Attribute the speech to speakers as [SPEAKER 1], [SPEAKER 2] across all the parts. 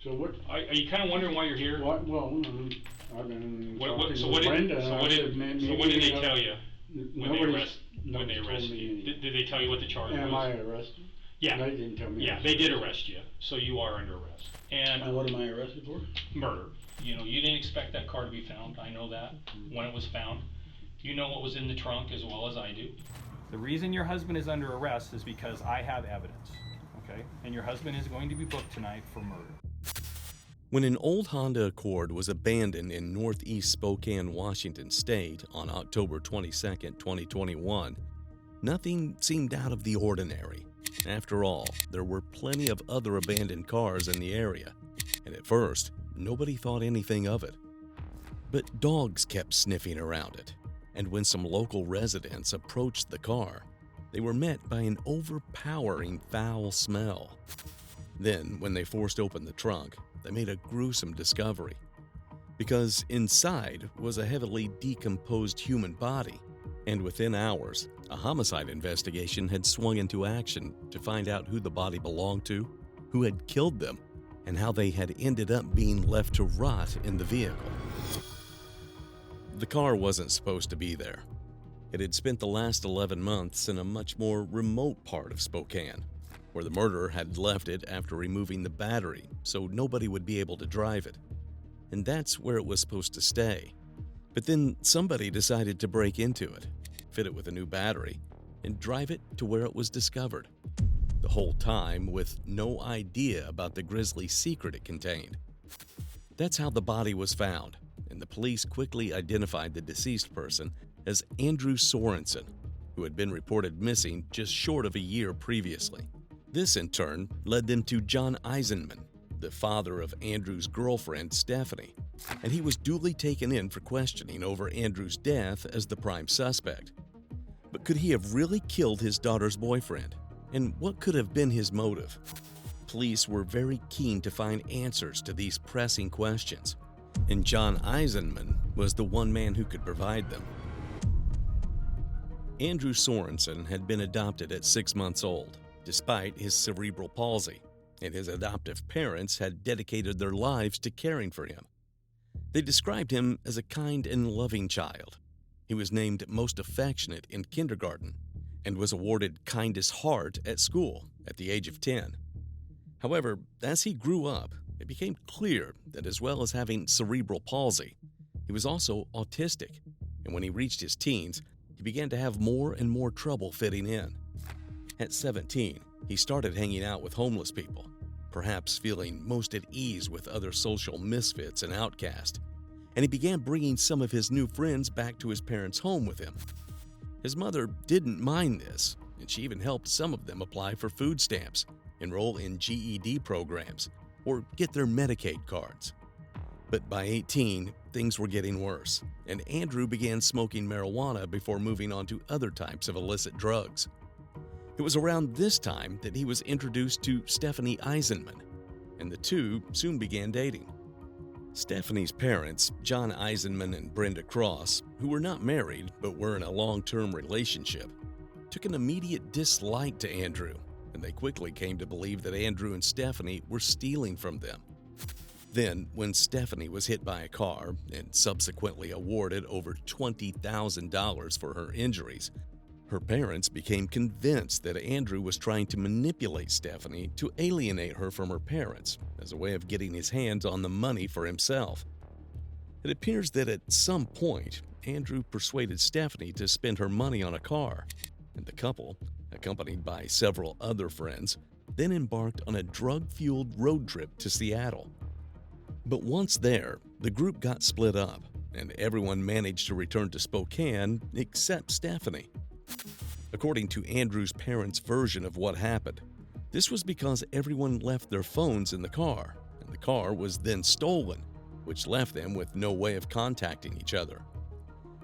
[SPEAKER 1] So what?
[SPEAKER 2] Are you kind of wondering why you're here?
[SPEAKER 1] Well, I've been talking to
[SPEAKER 2] What
[SPEAKER 1] Brenda.
[SPEAKER 2] did they tell you when they arrested you? Did they tell you what the charge was?
[SPEAKER 1] Am I arrested?
[SPEAKER 2] Yeah.
[SPEAKER 1] They didn't tell me.
[SPEAKER 2] Yeah, they did arrest you, so you are under arrest.
[SPEAKER 3] And what am I arrested for?
[SPEAKER 2] Murder. You know, you didn't expect that car to be found. I know that. When it was found, you know what was in the trunk as well as I do. The reason your husband is under arrest is because I have evidence, okay? And your husband is going to be booked tonight for murder.
[SPEAKER 4] When an old Honda Accord was abandoned in northeast Spokane, Washington State on October 22, 2021, nothing seemed out of the ordinary. After all, there were plenty of other abandoned cars in the area, and at first, nobody thought anything of it. But dogs kept sniffing around it, and when some local residents approached the car, they were met by an overpowering foul smell. Then, when they forced open the trunk, they made a gruesome discovery. Because inside was a heavily decomposed human body, and within hours, a homicide investigation had swung into action to find out who the body belonged to, who had killed them, and how they had ended up being left to rot in the vehicle. The car wasn't supposed to be there. It had spent the last 11 months in a much more remote part of Spokane, where the murderer had left it after removing the battery so nobody would be able to drive it. And that's where it was supposed to stay. But then somebody decided to break into it, fit it with a new battery, and drive it to where it was discovered. The whole time with no idea about the grisly secret it contained. That's how the body was found, and the police quickly identified the deceased person as Andrew Sorensen, who had been reported missing just short of a year previously. This, in turn, led them to John Eisenman, the father of Andrew's girlfriend, Stephanie, and he was duly taken in for questioning over Andrew's death as the prime suspect. But could he have really killed his daughter's boyfriend? And what could have been his motive? Police were very keen to find answers to these pressing questions, and John Eisenman was the one man who could provide them. Andrew Sorensen had been adopted at 6 months old, despite his cerebral palsy, and his adoptive parents had dedicated their lives to caring for him. They described him as a kind and loving child. He was named most affectionate in kindergarten and was awarded kindest heart at school at the age of 10. However, as he grew up, it became clear that as well as having cerebral palsy, he was also autistic, and when he reached his teens, he began to have more and more trouble fitting in. At 17, he started hanging out with homeless people, perhaps feeling most at ease with other social misfits and outcasts, and he began bringing some of his new friends back to his parents' home with him. His mother didn't mind this, and she even helped some of them apply for food stamps, enroll in GED programs, or get their Medicaid cards. But by 18, things were getting worse, and Andrew began smoking marijuana before moving on to other types of illicit drugs. It was around this time that he was introduced to Stephanie Eisenman, and the two soon began dating. Stephanie's parents, John Eisenman and Brenda Cross, who were not married but were in a long-term relationship, took an immediate dislike to Andrew, and they quickly came to believe that Andrew and Stephanie were stealing from them. Then, when Stephanie was hit by a car and subsequently awarded over $20,000 for her injuries, her parents became convinced that Andrew was trying to manipulate Stephanie to alienate her from her parents as a way of getting his hands on the money for himself. It appears that at some point, Andrew persuaded Stephanie to spend her money on a car, and the couple, accompanied by several other friends, then embarked on a drug-fueled road trip to Seattle. But once there, the group got split up, and everyone managed to return to Spokane except Stephanie. According to Andrew's parents' version of what happened, this was because everyone left their phones in the car, and the car was then stolen, which left them with no way of contacting each other.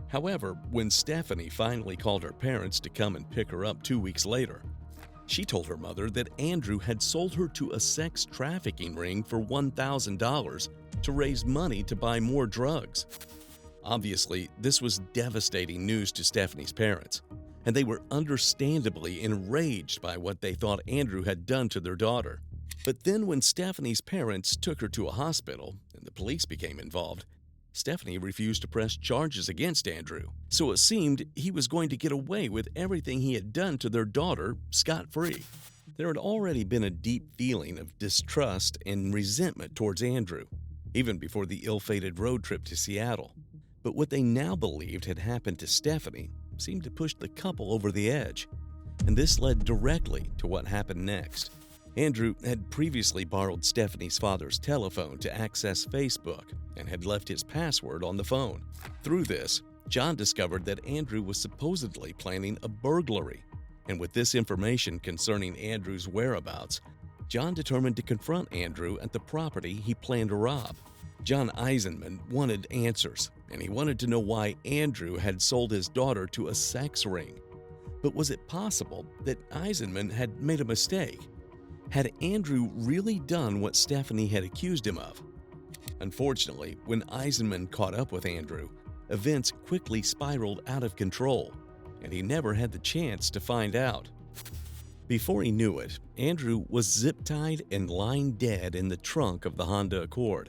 [SPEAKER 4] However, when Stephanie finally called her parents to come and pick her up 2 weeks later, she told her mother that Andrew had sold her to a sex trafficking ring for $1,000 to raise money to buy more drugs. Obviously, this was devastating news to Stephanie's parents, and they were understandably enraged by what they thought Andrew had done to their daughter. But then when Stephanie's parents took her to a hospital and the police became involved, Stephanie refused to press charges against Andrew, so it seemed he was going to get away with everything he had done to their daughter scot-free. There had already been a deep feeling of distrust and resentment towards Andrew, even before the ill-fated road trip to Seattle. But what they now believed had happened to Stephanie seemed to push the couple over the edge, and this led directly to what happened next. Andrew had previously borrowed Stephanie's father's telephone to access Facebook and had left his password on the phone. Through this, John discovered that Andrew was supposedly planning a burglary, and with this information concerning Andrew's whereabouts, John determined to confront Andrew at the property he planned to rob. John Eisenman wanted answers, and he wanted to know why Andrew had sold his daughter to a sex ring. But was it possible that Eisenman had made a mistake? Had Andrew really done what Stephanie had accused him of? Unfortunately, when Eisenman caught up with Andrew, events quickly spiraled out of control, and he never had the chance to find out. Before he knew it, Andrew was zip-tied and lying dead in the trunk of the Honda Accord,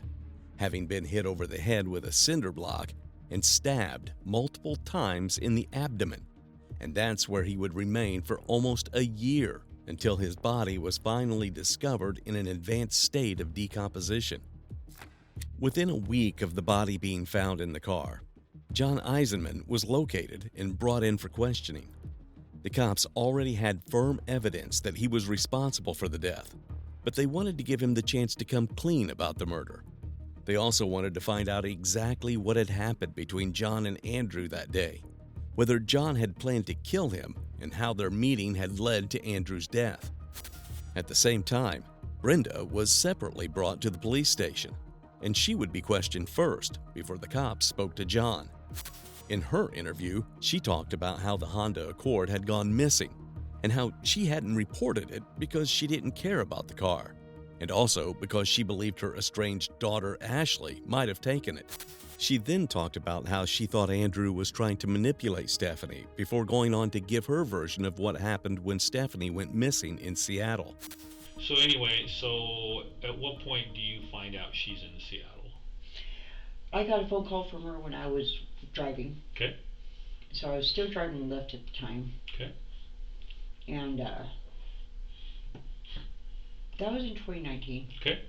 [SPEAKER 4] having been hit over the head with a cinder block and stabbed multiple times in the abdomen. And that's where he would remain for almost a year, until his body was finally discovered in an advanced state of decomposition. Within a week of the body being found in the car, John Eisenman was located and brought in for questioning. The cops already had firm evidence that he was responsible for the death, but they wanted to give him the chance to come clean about the murder. They also wanted to find out exactly what had happened between John and Andrew that day, whether John had planned to kill him, and how their meeting had led to Andrew's death. At the same time, Brenda was separately brought to the police station, and she would be questioned first before the cops spoke to John. In her interview, she talked about how the Honda Accord had gone missing and how she hadn't reported it because she didn't care about the car, and also because she believed her estranged daughter Ashley might have taken it. She then talked about how she thought Andrew was trying to manipulate Stephanie before going on to give her version of what happened when Stephanie went missing in Seattle.
[SPEAKER 5] So anyway, at what point do you find out she's in Seattle?
[SPEAKER 6] I got a phone call from her when I was driving.
[SPEAKER 5] Okay.
[SPEAKER 6] So I was still driving left at the time.
[SPEAKER 5] Okay.
[SPEAKER 6] And that was in 2019.
[SPEAKER 5] Okay.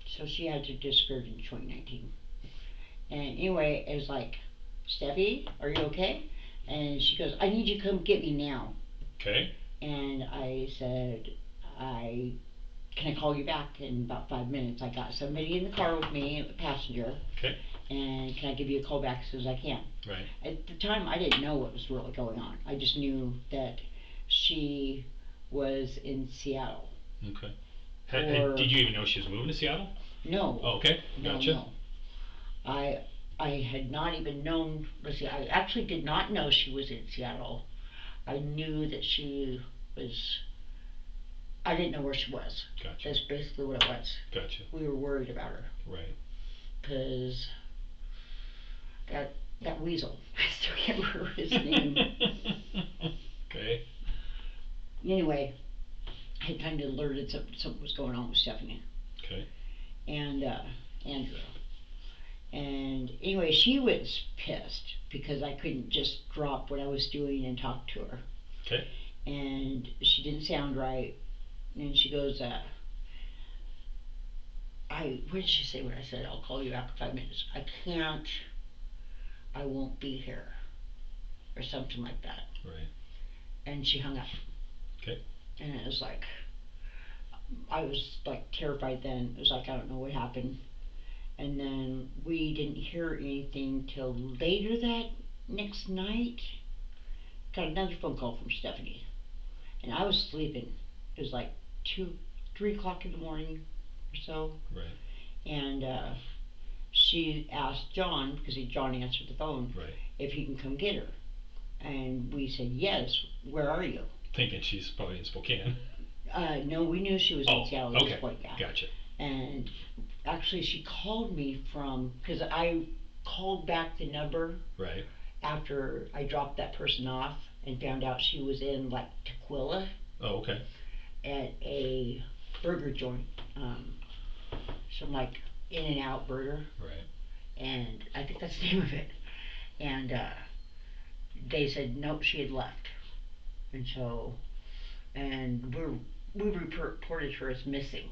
[SPEAKER 6] So she had to disappear in 2019. And anyway, it was like, Steffi, are you okay? And she goes, I need you to come get me now.
[SPEAKER 5] Okay.
[SPEAKER 6] And I said, can I call you back in about 5 minutes? I got somebody in the car with me, a passenger.
[SPEAKER 5] Okay.
[SPEAKER 6] And can I give you a call back as soon as I can?
[SPEAKER 5] Right.
[SPEAKER 6] At the time, I didn't know what was really going on. I just knew that she was in Seattle.
[SPEAKER 5] Okay. Did you even know she was moving to Seattle?
[SPEAKER 6] No.
[SPEAKER 5] Oh, okay. Gotcha.
[SPEAKER 6] No. I had not even known, I actually did not know she was in Seattle. I knew that she was, I didn't know where she was.
[SPEAKER 5] Gotcha.
[SPEAKER 6] That's basically what it was.
[SPEAKER 5] Gotcha.
[SPEAKER 6] We were worried about her.
[SPEAKER 5] Right.
[SPEAKER 6] Because that weasel, I still can't remember his name.
[SPEAKER 5] Okay.
[SPEAKER 6] Anyway, I had kind of alerted something was going on with Stephanie.
[SPEAKER 5] Okay.
[SPEAKER 6] And Andrew. And anyway, she was pissed because I couldn't just drop what I was doing and talk to her.
[SPEAKER 5] Okay.
[SPEAKER 6] And she didn't sound right. And she goes, what did she say when I said, I'll call you after 5 minutes? I can't, I won't be here. Or something like that.
[SPEAKER 5] Right.
[SPEAKER 6] And she hung up.
[SPEAKER 5] Okay.
[SPEAKER 6] And it was like, I was like terrified then. It was like, I don't know what happened. And then we didn't hear anything till later that next night. Got another phone call from Stephanie. And I was sleeping. It was like 3 o'clock in the morning or so.
[SPEAKER 5] Right.
[SPEAKER 6] And she asked John, because John answered the phone,
[SPEAKER 5] right,
[SPEAKER 6] if he can come get her. And we said, yes, where are you?
[SPEAKER 5] Thinking she's probably in Spokane.
[SPEAKER 6] No, we knew she was in Seattle at this point. Yeah.
[SPEAKER 5] Gotcha.
[SPEAKER 6] And actually she called me because I called back the number
[SPEAKER 5] right
[SPEAKER 6] after I dropped that person off and found out she was in like Tequila.
[SPEAKER 5] Oh, okay.
[SPEAKER 6] At a burger joint, some like In-N-Out burger,
[SPEAKER 5] Right.
[SPEAKER 6] and I think that's the name of it. And they said nope, she had left, and so, and we reported her as missing.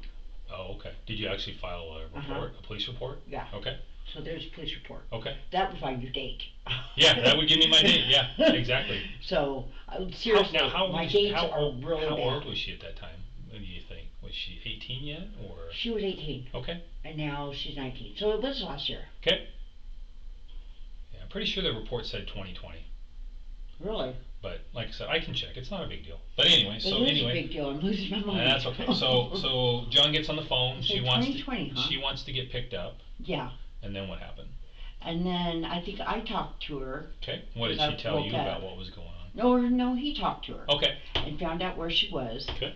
[SPEAKER 5] Oh, okay. Did you actually file a report, a police report?
[SPEAKER 6] Yeah.
[SPEAKER 5] Okay.
[SPEAKER 6] So there's a police report.
[SPEAKER 5] Okay.
[SPEAKER 6] That would find your date.
[SPEAKER 5] Yeah, that would give me my date. Yeah, exactly.
[SPEAKER 6] So seriously,
[SPEAKER 5] How
[SPEAKER 6] my dates
[SPEAKER 5] how
[SPEAKER 6] are really
[SPEAKER 5] How
[SPEAKER 6] bad.
[SPEAKER 5] old was she at that time? What do you think? Was she 18 yet, or?
[SPEAKER 6] She was 18.
[SPEAKER 5] Okay.
[SPEAKER 6] And now she's 19. So it was last year.
[SPEAKER 5] Okay. Yeah, I'm pretty sure the report said 2020.
[SPEAKER 6] Really?
[SPEAKER 5] But like I said, I can check. It's not a big deal. But anyway,
[SPEAKER 6] It
[SPEAKER 5] so
[SPEAKER 6] is
[SPEAKER 5] anyway.
[SPEAKER 6] a big deal. I'm losing my mind.
[SPEAKER 5] That's okay. So John gets on the phone.
[SPEAKER 6] So
[SPEAKER 5] She wants
[SPEAKER 6] 2020,
[SPEAKER 5] to,
[SPEAKER 6] huh?
[SPEAKER 5] she wants to get picked up.
[SPEAKER 6] Yeah.
[SPEAKER 5] And then what happened?
[SPEAKER 6] And then I think I talked to her.
[SPEAKER 5] Okay. What did
[SPEAKER 6] I
[SPEAKER 5] she tell
[SPEAKER 6] woke
[SPEAKER 5] you
[SPEAKER 6] up.
[SPEAKER 5] about what was going on?
[SPEAKER 6] No, he talked to her.
[SPEAKER 5] Okay.
[SPEAKER 6] And found out where she was.
[SPEAKER 5] Okay.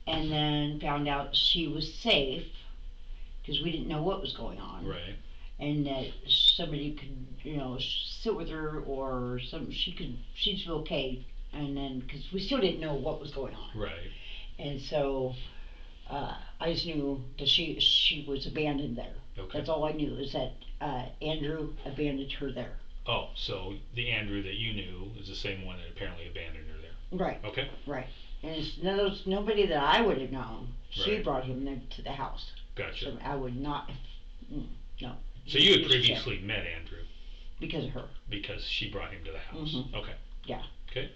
[SPEAKER 6] And then found out she was safe because we didn't know what was going on.
[SPEAKER 5] Right.
[SPEAKER 6] And that somebody could, sit with her or she'd feel okay. And then, because we still didn't know what was going on.
[SPEAKER 5] Right.
[SPEAKER 6] And so, I just knew that she was abandoned there.
[SPEAKER 5] Okay.
[SPEAKER 6] That's all I knew, is that, Andrew abandoned her there.
[SPEAKER 5] Oh, so the Andrew that you knew is the same one that apparently abandoned her there.
[SPEAKER 6] Right.
[SPEAKER 5] Okay.
[SPEAKER 6] Right. And it's nobody that I would have known. She
[SPEAKER 5] Right.
[SPEAKER 6] brought him there to the house.
[SPEAKER 5] Gotcha.
[SPEAKER 6] So I would not, no.
[SPEAKER 5] So you had
[SPEAKER 6] He was there
[SPEAKER 5] previously met Andrew
[SPEAKER 6] because of her.
[SPEAKER 5] because she brought him to the house.
[SPEAKER 6] Mhm.
[SPEAKER 5] Okay.
[SPEAKER 6] Yeah.
[SPEAKER 5] Okay.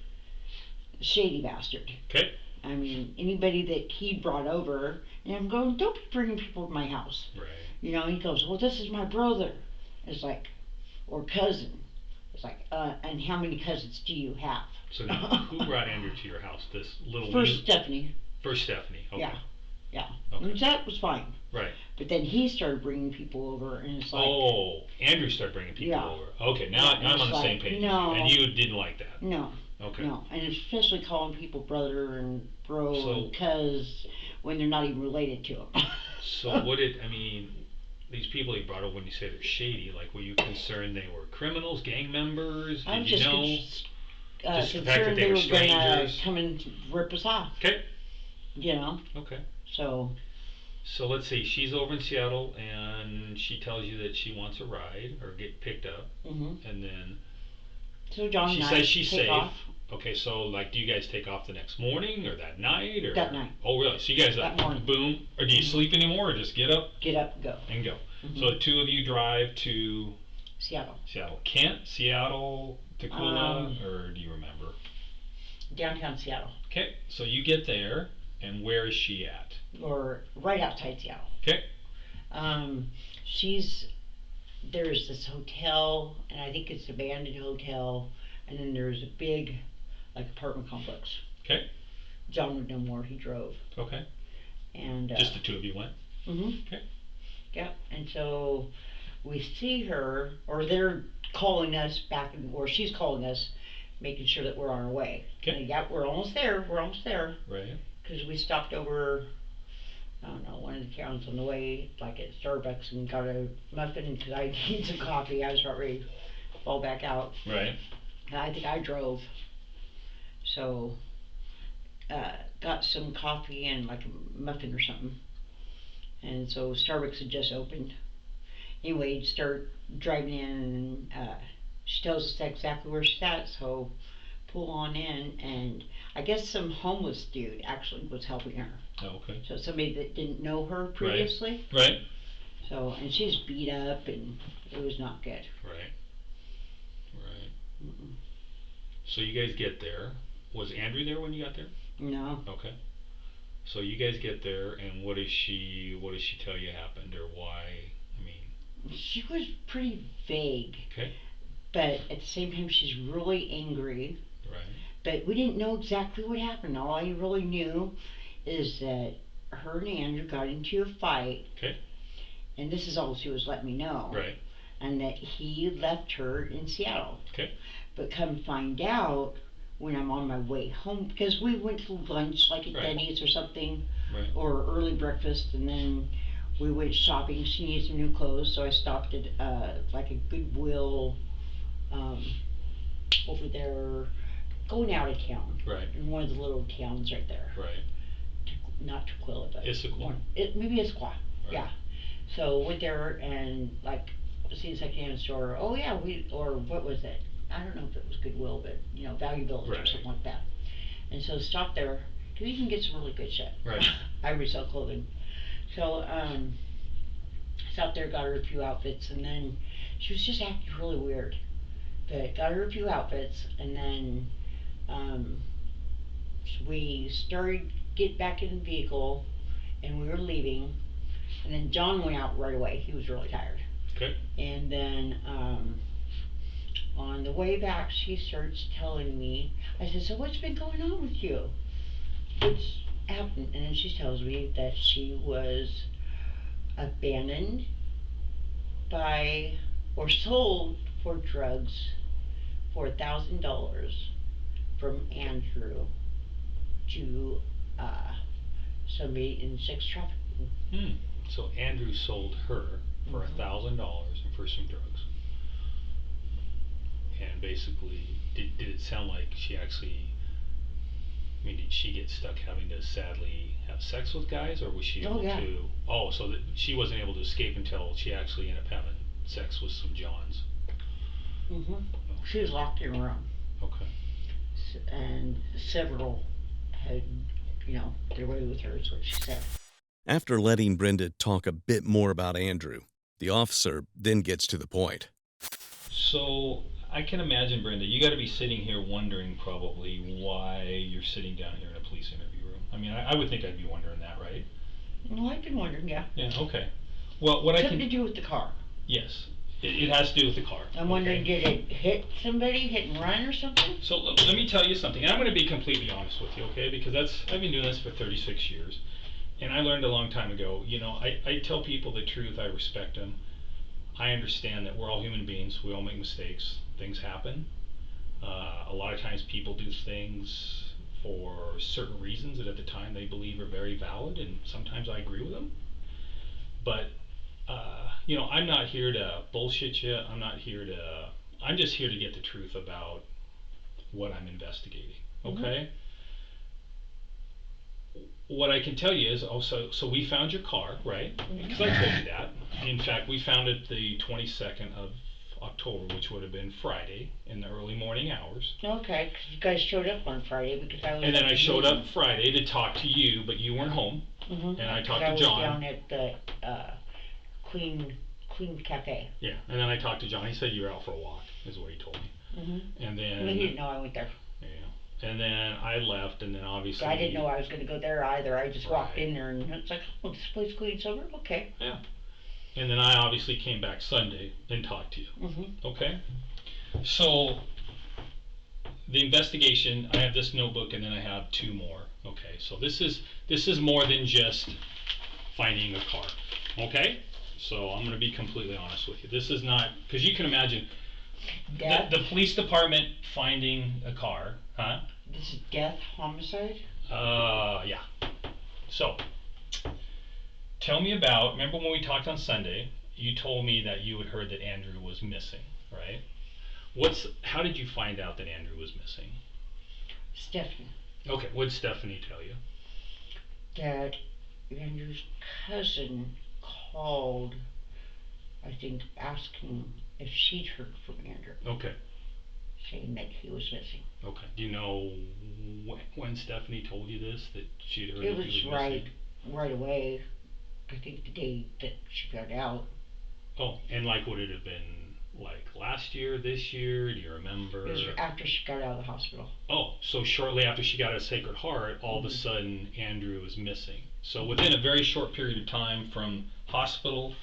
[SPEAKER 6] Shady bastard.
[SPEAKER 5] Okay.
[SPEAKER 6] I mean, anybody that he brought over, and I'm going, don't be bringing people to my house.
[SPEAKER 5] Right.
[SPEAKER 6] He goes, well, this is my brother. It's like, or cousin. It's like, and how many cousins do you have?
[SPEAKER 5] So now, who brought Andrew to your house? This little
[SPEAKER 6] First Stephanie.
[SPEAKER 5] First Stephanie. Okay.
[SPEAKER 6] Yeah.
[SPEAKER 5] Okay.
[SPEAKER 6] Which that was fine.
[SPEAKER 5] Right.
[SPEAKER 6] But then he started bringing people over, and it's like,
[SPEAKER 5] Oh, Andrew started bringing people
[SPEAKER 6] Yeah.
[SPEAKER 5] over. Okay, now
[SPEAKER 6] Yeah,
[SPEAKER 5] I'm on
[SPEAKER 6] it's
[SPEAKER 5] the same
[SPEAKER 6] like,
[SPEAKER 5] page.
[SPEAKER 6] no.
[SPEAKER 5] And you didn't like that.
[SPEAKER 6] no,
[SPEAKER 5] Okay.
[SPEAKER 6] no. And especially calling people brother and bro
[SPEAKER 5] So-
[SPEAKER 6] and cuz when they're not even related to them.
[SPEAKER 5] So what did, these people you brought over, when you say they're shady, like, were you concerned they were criminals, gang members?
[SPEAKER 6] I
[SPEAKER 5] Did
[SPEAKER 6] was
[SPEAKER 5] you
[SPEAKER 6] just
[SPEAKER 5] know?
[SPEAKER 6] Just the fact that
[SPEAKER 5] concerned
[SPEAKER 6] they
[SPEAKER 5] they were
[SPEAKER 6] were gonna
[SPEAKER 5] strangers?
[SPEAKER 6] come and rip us off.
[SPEAKER 5] Okay. Okay.
[SPEAKER 6] So
[SPEAKER 5] So let's see, she's over in Seattle and she tells you that she wants a ride or get picked up,
[SPEAKER 6] mhm.
[SPEAKER 5] and then
[SPEAKER 6] So John
[SPEAKER 5] she
[SPEAKER 6] and I
[SPEAKER 5] says she's
[SPEAKER 6] take
[SPEAKER 5] safe.
[SPEAKER 6] off
[SPEAKER 5] Okay, so like, do you guys take off the next morning or that night or?
[SPEAKER 6] that night.
[SPEAKER 5] Oh, really? So you guys
[SPEAKER 6] That morning.
[SPEAKER 5] boom, or do you
[SPEAKER 6] Mhm.
[SPEAKER 5] sleep anymore or just get up
[SPEAKER 6] Get up, go.
[SPEAKER 5] and go?
[SPEAKER 6] Mhm.
[SPEAKER 5] So the two of you drive to
[SPEAKER 6] Seattle.
[SPEAKER 5] Kent, Seattle, Tacoma,
[SPEAKER 6] Um,
[SPEAKER 5] or do you remember?
[SPEAKER 6] Downtown Seattle.
[SPEAKER 5] Okay, so you get there, and where is she at?
[SPEAKER 6] Or right outside Seattle.
[SPEAKER 5] Okay.
[SPEAKER 6] There's this hotel, and I think it's an abandoned hotel, and then there's a big, like, apartment complex.
[SPEAKER 5] Okay.
[SPEAKER 6] John would know more, he drove.
[SPEAKER 5] Okay.
[SPEAKER 6] And,
[SPEAKER 5] Just the two of you went?
[SPEAKER 6] mhm.
[SPEAKER 5] Okay.
[SPEAKER 6] Yep, and so we see her, or they're calling us back, or she's calling us, making sure that we're on our way.
[SPEAKER 5] Okay.
[SPEAKER 6] And, yeah, we're almost there,
[SPEAKER 5] Right.
[SPEAKER 6] because we stopped over, I don't know, one of the towns on the way, like at Starbucks, and got a muffin because I need some coffee. I was about ready to fall back out.
[SPEAKER 5] Right.
[SPEAKER 6] And I think I drove. So, got some coffee and like a muffin or something. And so Starbucks had just opened. Anyway, start driving in, and she tells us exactly where she's at, so pull on in, and I guess some homeless dude actually was helping her.
[SPEAKER 5] Oh, okay.
[SPEAKER 6] So somebody that didn't know her previously.
[SPEAKER 5] Right.
[SPEAKER 6] So, and she's beat up, and it was not good.
[SPEAKER 5] Right. Right.
[SPEAKER 6] Mm-mm.
[SPEAKER 5] So you guys get there. Was Andrew there when you got there?
[SPEAKER 6] No.
[SPEAKER 5] Okay. So you guys get there, and what does she tell you happened, or why?
[SPEAKER 6] She was pretty vague.
[SPEAKER 5] Okay.
[SPEAKER 6] But at the same time, she's really angry.
[SPEAKER 5] Right.
[SPEAKER 6] But we didn't know exactly what happened. All I really knew is that her and Andrew got into a fight.
[SPEAKER 5] Okay.
[SPEAKER 6] And this is all she was letting me know.
[SPEAKER 5] Right.
[SPEAKER 6] And that he left her in Seattle.
[SPEAKER 5] Okay.
[SPEAKER 6] But come find out when I'm on my way home, because we went to lunch like at
[SPEAKER 5] Right.
[SPEAKER 6] Denny's or something,
[SPEAKER 5] Right.
[SPEAKER 6] or early breakfast, and then we went shopping. She needed some new clothes, so I stopped at like a Goodwill over there, going out of town.
[SPEAKER 5] Right.
[SPEAKER 6] In one of the little towns right there.
[SPEAKER 5] Right.
[SPEAKER 6] not Tukwila, but
[SPEAKER 5] Issaquah.
[SPEAKER 6] maybe Issaquah.
[SPEAKER 5] Right.
[SPEAKER 6] Yeah. So went there and like seen a secondhand store. Oh yeah, or what was it? I don't know if it was Goodwill, but Value Village or
[SPEAKER 5] Right.
[SPEAKER 6] something like that. And so stopped there because you can get some really good shit.
[SPEAKER 5] Right.
[SPEAKER 6] I resell clothing. So stopped there, got her a few outfits, and then she was just acting really weird. But got her a few outfits, and then we started get back in the vehicle, and we were leaving, and then John went out right away. He was really tired.
[SPEAKER 5] Okay.
[SPEAKER 6] And then on the way back, she starts telling me. I said, "So what's been going on with you? What's happened?" And then she tells me that she was abandoned by or sold for drugs for $1,000 from Andrew to somebody in sex trafficking.
[SPEAKER 5] So Andrew sold her for $1,000 and for some drugs. And basically, did it sound like she actually? I mean, did she get stuck having to sadly have sex with guys, or was she able to? Oh, so that she wasn't able to escape until she actually ended up having sex with some Johns.
[SPEAKER 6] Mm-hmm. She was locked in a room.
[SPEAKER 5] Okay.
[SPEAKER 6] And several had, their way with her, is what she said.
[SPEAKER 4] After letting Brenda talk a bit more about Andrew, the officer then gets to the point.
[SPEAKER 2] So I can imagine, Brenda, you got to be sitting here wondering probably why you're sitting down here in a police interview room. I mean, I would think I'd be wondering that, right?
[SPEAKER 6] Well, I've been wondering, yeah.
[SPEAKER 2] Yeah, okay. Well, what
[SPEAKER 6] Something to do with the car.
[SPEAKER 2] Yes, it has to do with the car.
[SPEAKER 6] I'm wondering, did it hit somebody, hit and run or something?
[SPEAKER 2] So let me tell you something, and I'm going to be completely honest with you, okay? Because I've been doing this for 36 years, and I learned a long time ago, I tell people the truth, I respect them. I understand that we're all human beings, we all make mistakes, things happen. A lot of times people do things for certain reasons that at the time they believe are very valid, and sometimes I agree with them. But I'm not here to bullshit you. I'm just here to get the truth about what I'm investigating. Okay? What I can tell you is, so we found your car, right? Because I told you that. In fact, we found it the 22nd of October, which would have been Friday in the early morning hours.
[SPEAKER 6] Okay, because you guys showed up on Friday because I was.
[SPEAKER 2] And then I showed up Friday to talk to you, but you weren't home.
[SPEAKER 6] Mm-hmm.
[SPEAKER 2] And I talked to John.
[SPEAKER 6] I was down at the Queen Cafe.
[SPEAKER 2] Yeah, and then I talked to John. He said you were out for a walk, is what he told me.
[SPEAKER 6] Mm-hmm.
[SPEAKER 2] And then.
[SPEAKER 6] Well, he didn't know I went there.
[SPEAKER 2] Yeah. And then I left, and then obviously.
[SPEAKER 6] I didn't know I was going to go there either. I just walked in there, and it's like, oh, this place clean sober? Okay.
[SPEAKER 2] Yeah. And then I obviously came back Sunday and talked to you.
[SPEAKER 6] Mm-hmm.
[SPEAKER 2] Okay? So, the investigation, I have this notebook, and then I have two more. Okay? So this is more than just finding a car. Okay? So I'm going to be completely honest with you. This is not, because you can imagine, the police department finding a car, huh?
[SPEAKER 6] This is death, homicide?
[SPEAKER 2] Yeah. So, tell me about, remember when we talked on Sunday, you told me that you had heard that Andrew was missing, right? How did you find out that Andrew was missing?
[SPEAKER 6] Stephanie.
[SPEAKER 2] Okay, what did Stephanie tell you?
[SPEAKER 6] That Andrew's cousin called, I think, asking if she'd heard from Andrew.
[SPEAKER 2] Okay.
[SPEAKER 6] Saying that he was missing.
[SPEAKER 2] Okay. Do you know when Stephanie told you this, that she'd heard
[SPEAKER 6] it
[SPEAKER 2] that he was missing?
[SPEAKER 6] right away. I think the day that she found out.
[SPEAKER 2] Oh, and would it have been last year, this year? Do you remember?
[SPEAKER 6] It was after she got out of the hospital.
[SPEAKER 2] Oh, so shortly after she got out of Sacred Heart, all of a sudden Andrew was missing. So within a very short period of time from hospital,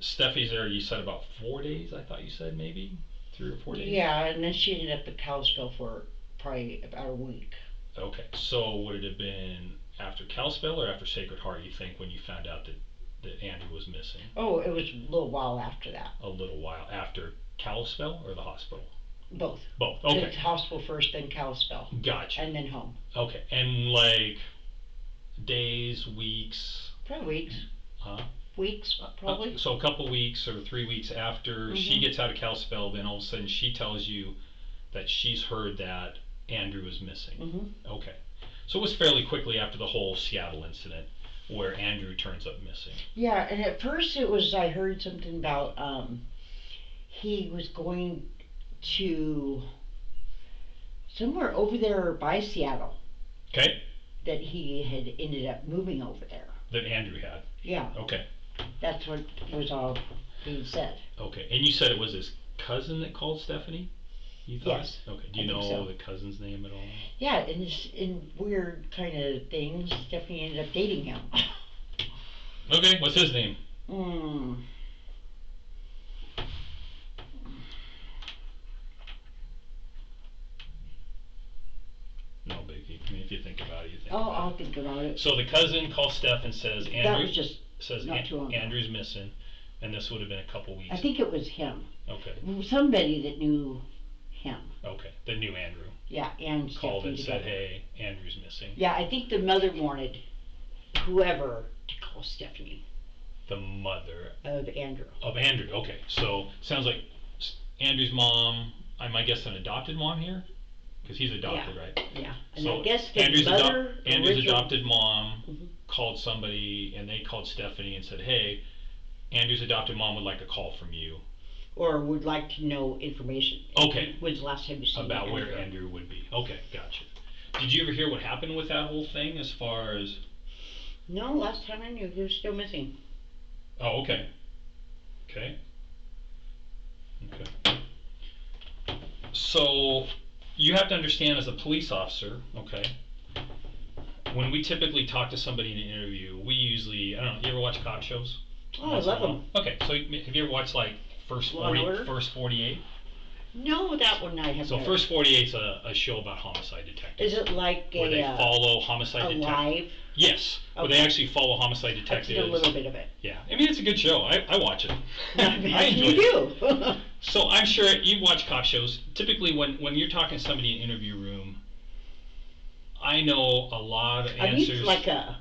[SPEAKER 2] Steffi's there, you said about 4 days, I thought you said maybe? 3 or 4 days?
[SPEAKER 6] Yeah, and then she ended up at Kalispell for probably about a week.
[SPEAKER 2] Okay, so would it have been after Kalispell or after Sacred Heart, you think, when you found out that Andrew was missing?
[SPEAKER 6] Oh, it was a little while after that.
[SPEAKER 2] A little while after Kalispell or the hospital?
[SPEAKER 6] Both.
[SPEAKER 2] Both, okay.
[SPEAKER 6] The hospital first, then Kalispell.
[SPEAKER 2] Gotcha.
[SPEAKER 6] And then home.
[SPEAKER 2] Okay, and days, weeks?
[SPEAKER 6] Probably weeks.
[SPEAKER 2] Huh?
[SPEAKER 6] Weeks, probably.
[SPEAKER 2] So a couple weeks or 3 weeks after she gets out of Kalispell, then all of a sudden she tells you that she's heard that Andrew is missing.
[SPEAKER 6] Mm-hmm.
[SPEAKER 2] Okay.
[SPEAKER 5] So it was fairly quickly after the whole Seattle incident where Andrew turns up missing.
[SPEAKER 6] Yeah, and at first it was, I heard something about, he was going to somewhere over there by Seattle.
[SPEAKER 5] Okay.
[SPEAKER 6] That he had ended up moving over there.
[SPEAKER 5] That Andrew had.
[SPEAKER 6] Yeah.
[SPEAKER 5] Okay.
[SPEAKER 6] That's what was all being said.
[SPEAKER 5] Okay. And you said it was his cousin that called Stephanie? You thought?
[SPEAKER 6] Yes.
[SPEAKER 5] Okay. Do you know
[SPEAKER 6] so.
[SPEAKER 5] the cousin's name at all?
[SPEAKER 6] Yeah, and in weird kind of things, Stephanie ended up dating him.
[SPEAKER 5] Okay. What's his name? No biggie. I mean, if you think about it, you think about it.
[SPEAKER 6] I'll think about it.
[SPEAKER 5] So the cousin calls Steph and says
[SPEAKER 6] That was just not too long ago.
[SPEAKER 5] Andrew's missing, and this would have been a couple weeks.
[SPEAKER 6] I think it was him.
[SPEAKER 5] Okay.
[SPEAKER 6] Somebody that knew him.
[SPEAKER 5] Okay. The new Andrew.
[SPEAKER 6] Yeah, and
[SPEAKER 5] Called and
[SPEAKER 6] together.
[SPEAKER 5] said, "Hey, Andrew's missing."
[SPEAKER 6] Yeah, I think the mother wanted whoever to call Stephanie.
[SPEAKER 5] The mother
[SPEAKER 6] Of Andrew.
[SPEAKER 5] of Andrew. Okay. So sounds like Andrew's mom. I guess an adopted mom here, because he's adopted,
[SPEAKER 6] Yeah.
[SPEAKER 5] right?
[SPEAKER 6] Yeah, and
[SPEAKER 5] So
[SPEAKER 6] I guess the
[SPEAKER 5] Andrew's
[SPEAKER 6] mother.
[SPEAKER 5] Andrew's adopted mom
[SPEAKER 6] Mhm.
[SPEAKER 5] called somebody, and they called Stephanie and said, "Hey, Andrew's adopted mom would like a call from you
[SPEAKER 6] Or would like to know information.
[SPEAKER 5] Okay.
[SPEAKER 6] When's the last time you seen
[SPEAKER 5] about where Andrew would be." Okay, gotcha. Did you ever hear what happened with that whole thing as far as?
[SPEAKER 6] No, last time I knew he was still missing.
[SPEAKER 5] Oh, okay. Okay. Okay. So you have to understand as a police officer, okay, when we typically talk to somebody in an interview, we usually, I don't know, you ever watch cop shows?
[SPEAKER 6] Oh, I love them.
[SPEAKER 5] Okay, so have you ever watched like First
[SPEAKER 6] Law and Order?
[SPEAKER 5] 48?
[SPEAKER 6] No, that one I have
[SPEAKER 5] So
[SPEAKER 6] never.
[SPEAKER 5] First 48 is a show about homicide detectives.
[SPEAKER 6] Is it like
[SPEAKER 5] where they
[SPEAKER 6] a
[SPEAKER 5] follow homicide detectives?
[SPEAKER 6] live?
[SPEAKER 5] Yes, where they
[SPEAKER 6] Okay.
[SPEAKER 5] actually follow homicide
[SPEAKER 6] I've
[SPEAKER 5] detectives.
[SPEAKER 6] seen a little bit of it.
[SPEAKER 5] Yeah, I mean it's a good show. I watch it. I enjoy
[SPEAKER 6] You
[SPEAKER 5] it.
[SPEAKER 6] do.
[SPEAKER 5] So I'm sure you watch cop shows. Typically, when you're talking to somebody in an interview room, I know a lot of
[SPEAKER 6] I
[SPEAKER 5] answers.
[SPEAKER 6] need like a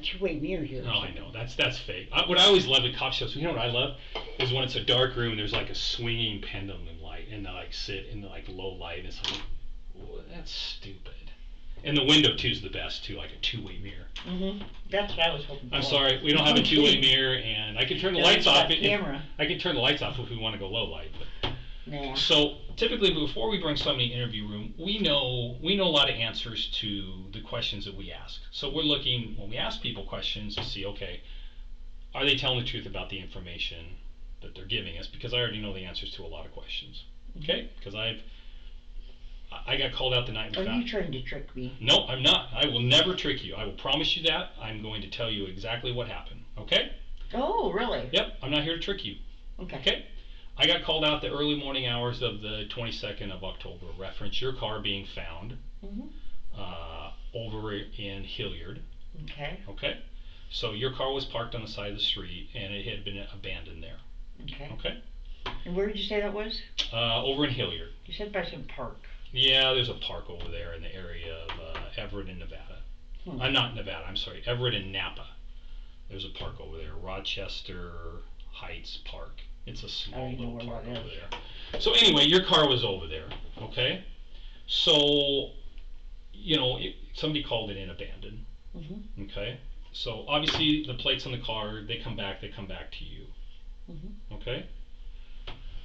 [SPEAKER 6] two-way mirror here.
[SPEAKER 5] No, I know that's fake. What I always love in cop shows, you know what I love, is when it's a dark room. There's like a swinging pendulum light, and they like sit in the like low light. And it's like, whoa, that's stupid. And the window too is the best too, like a two-way mirror.
[SPEAKER 6] Mhm. That's what I was hoping for.
[SPEAKER 5] I'm sorry, we don't have a two-way mirror, and I can turn the
[SPEAKER 6] No,
[SPEAKER 5] lights
[SPEAKER 6] it's
[SPEAKER 5] off.
[SPEAKER 6] got camera.
[SPEAKER 5] I can turn the lights off if we want to go low light. But
[SPEAKER 6] Nah.
[SPEAKER 5] so typically, before we bring somebody in the interview room, we know a lot of answers to the questions that we ask. So we're looking when we ask people questions to see, okay, are they telling the truth about the information that they're giving us? Because I already know the answers to a lot of questions. Okay, because I got called out the night we
[SPEAKER 6] Are
[SPEAKER 5] found.
[SPEAKER 6] you trying to trick me?
[SPEAKER 5] No, I'm not. I will never trick you. I will promise you that. I'm going to tell you exactly what happened. Okay?
[SPEAKER 6] Oh, really?
[SPEAKER 5] Yep. I'm not here to trick you.
[SPEAKER 6] Okay.
[SPEAKER 5] Okay? I got called out the early morning hours of the 22nd of October. Reference your car being found
[SPEAKER 6] Mhm.
[SPEAKER 5] over in Hilliard.
[SPEAKER 6] Okay.
[SPEAKER 5] Okay? So your car was parked on the side of the street and it had been abandoned there.
[SPEAKER 6] Okay.
[SPEAKER 5] Okay?
[SPEAKER 6] And where did you say that was?
[SPEAKER 5] Over in Hilliard.
[SPEAKER 6] You said by some park.
[SPEAKER 5] Yeah, there's a park over there in the area of Everett in Nevada. Not Nevada, I'm sorry, Everett in Napa. There's a park over there, Rochester Heights Park. It's a small little park over there. So anyway, your car was over there, okay? So, somebody called it in abandoned, okay? So obviously the plates on the car, they come back to you, okay?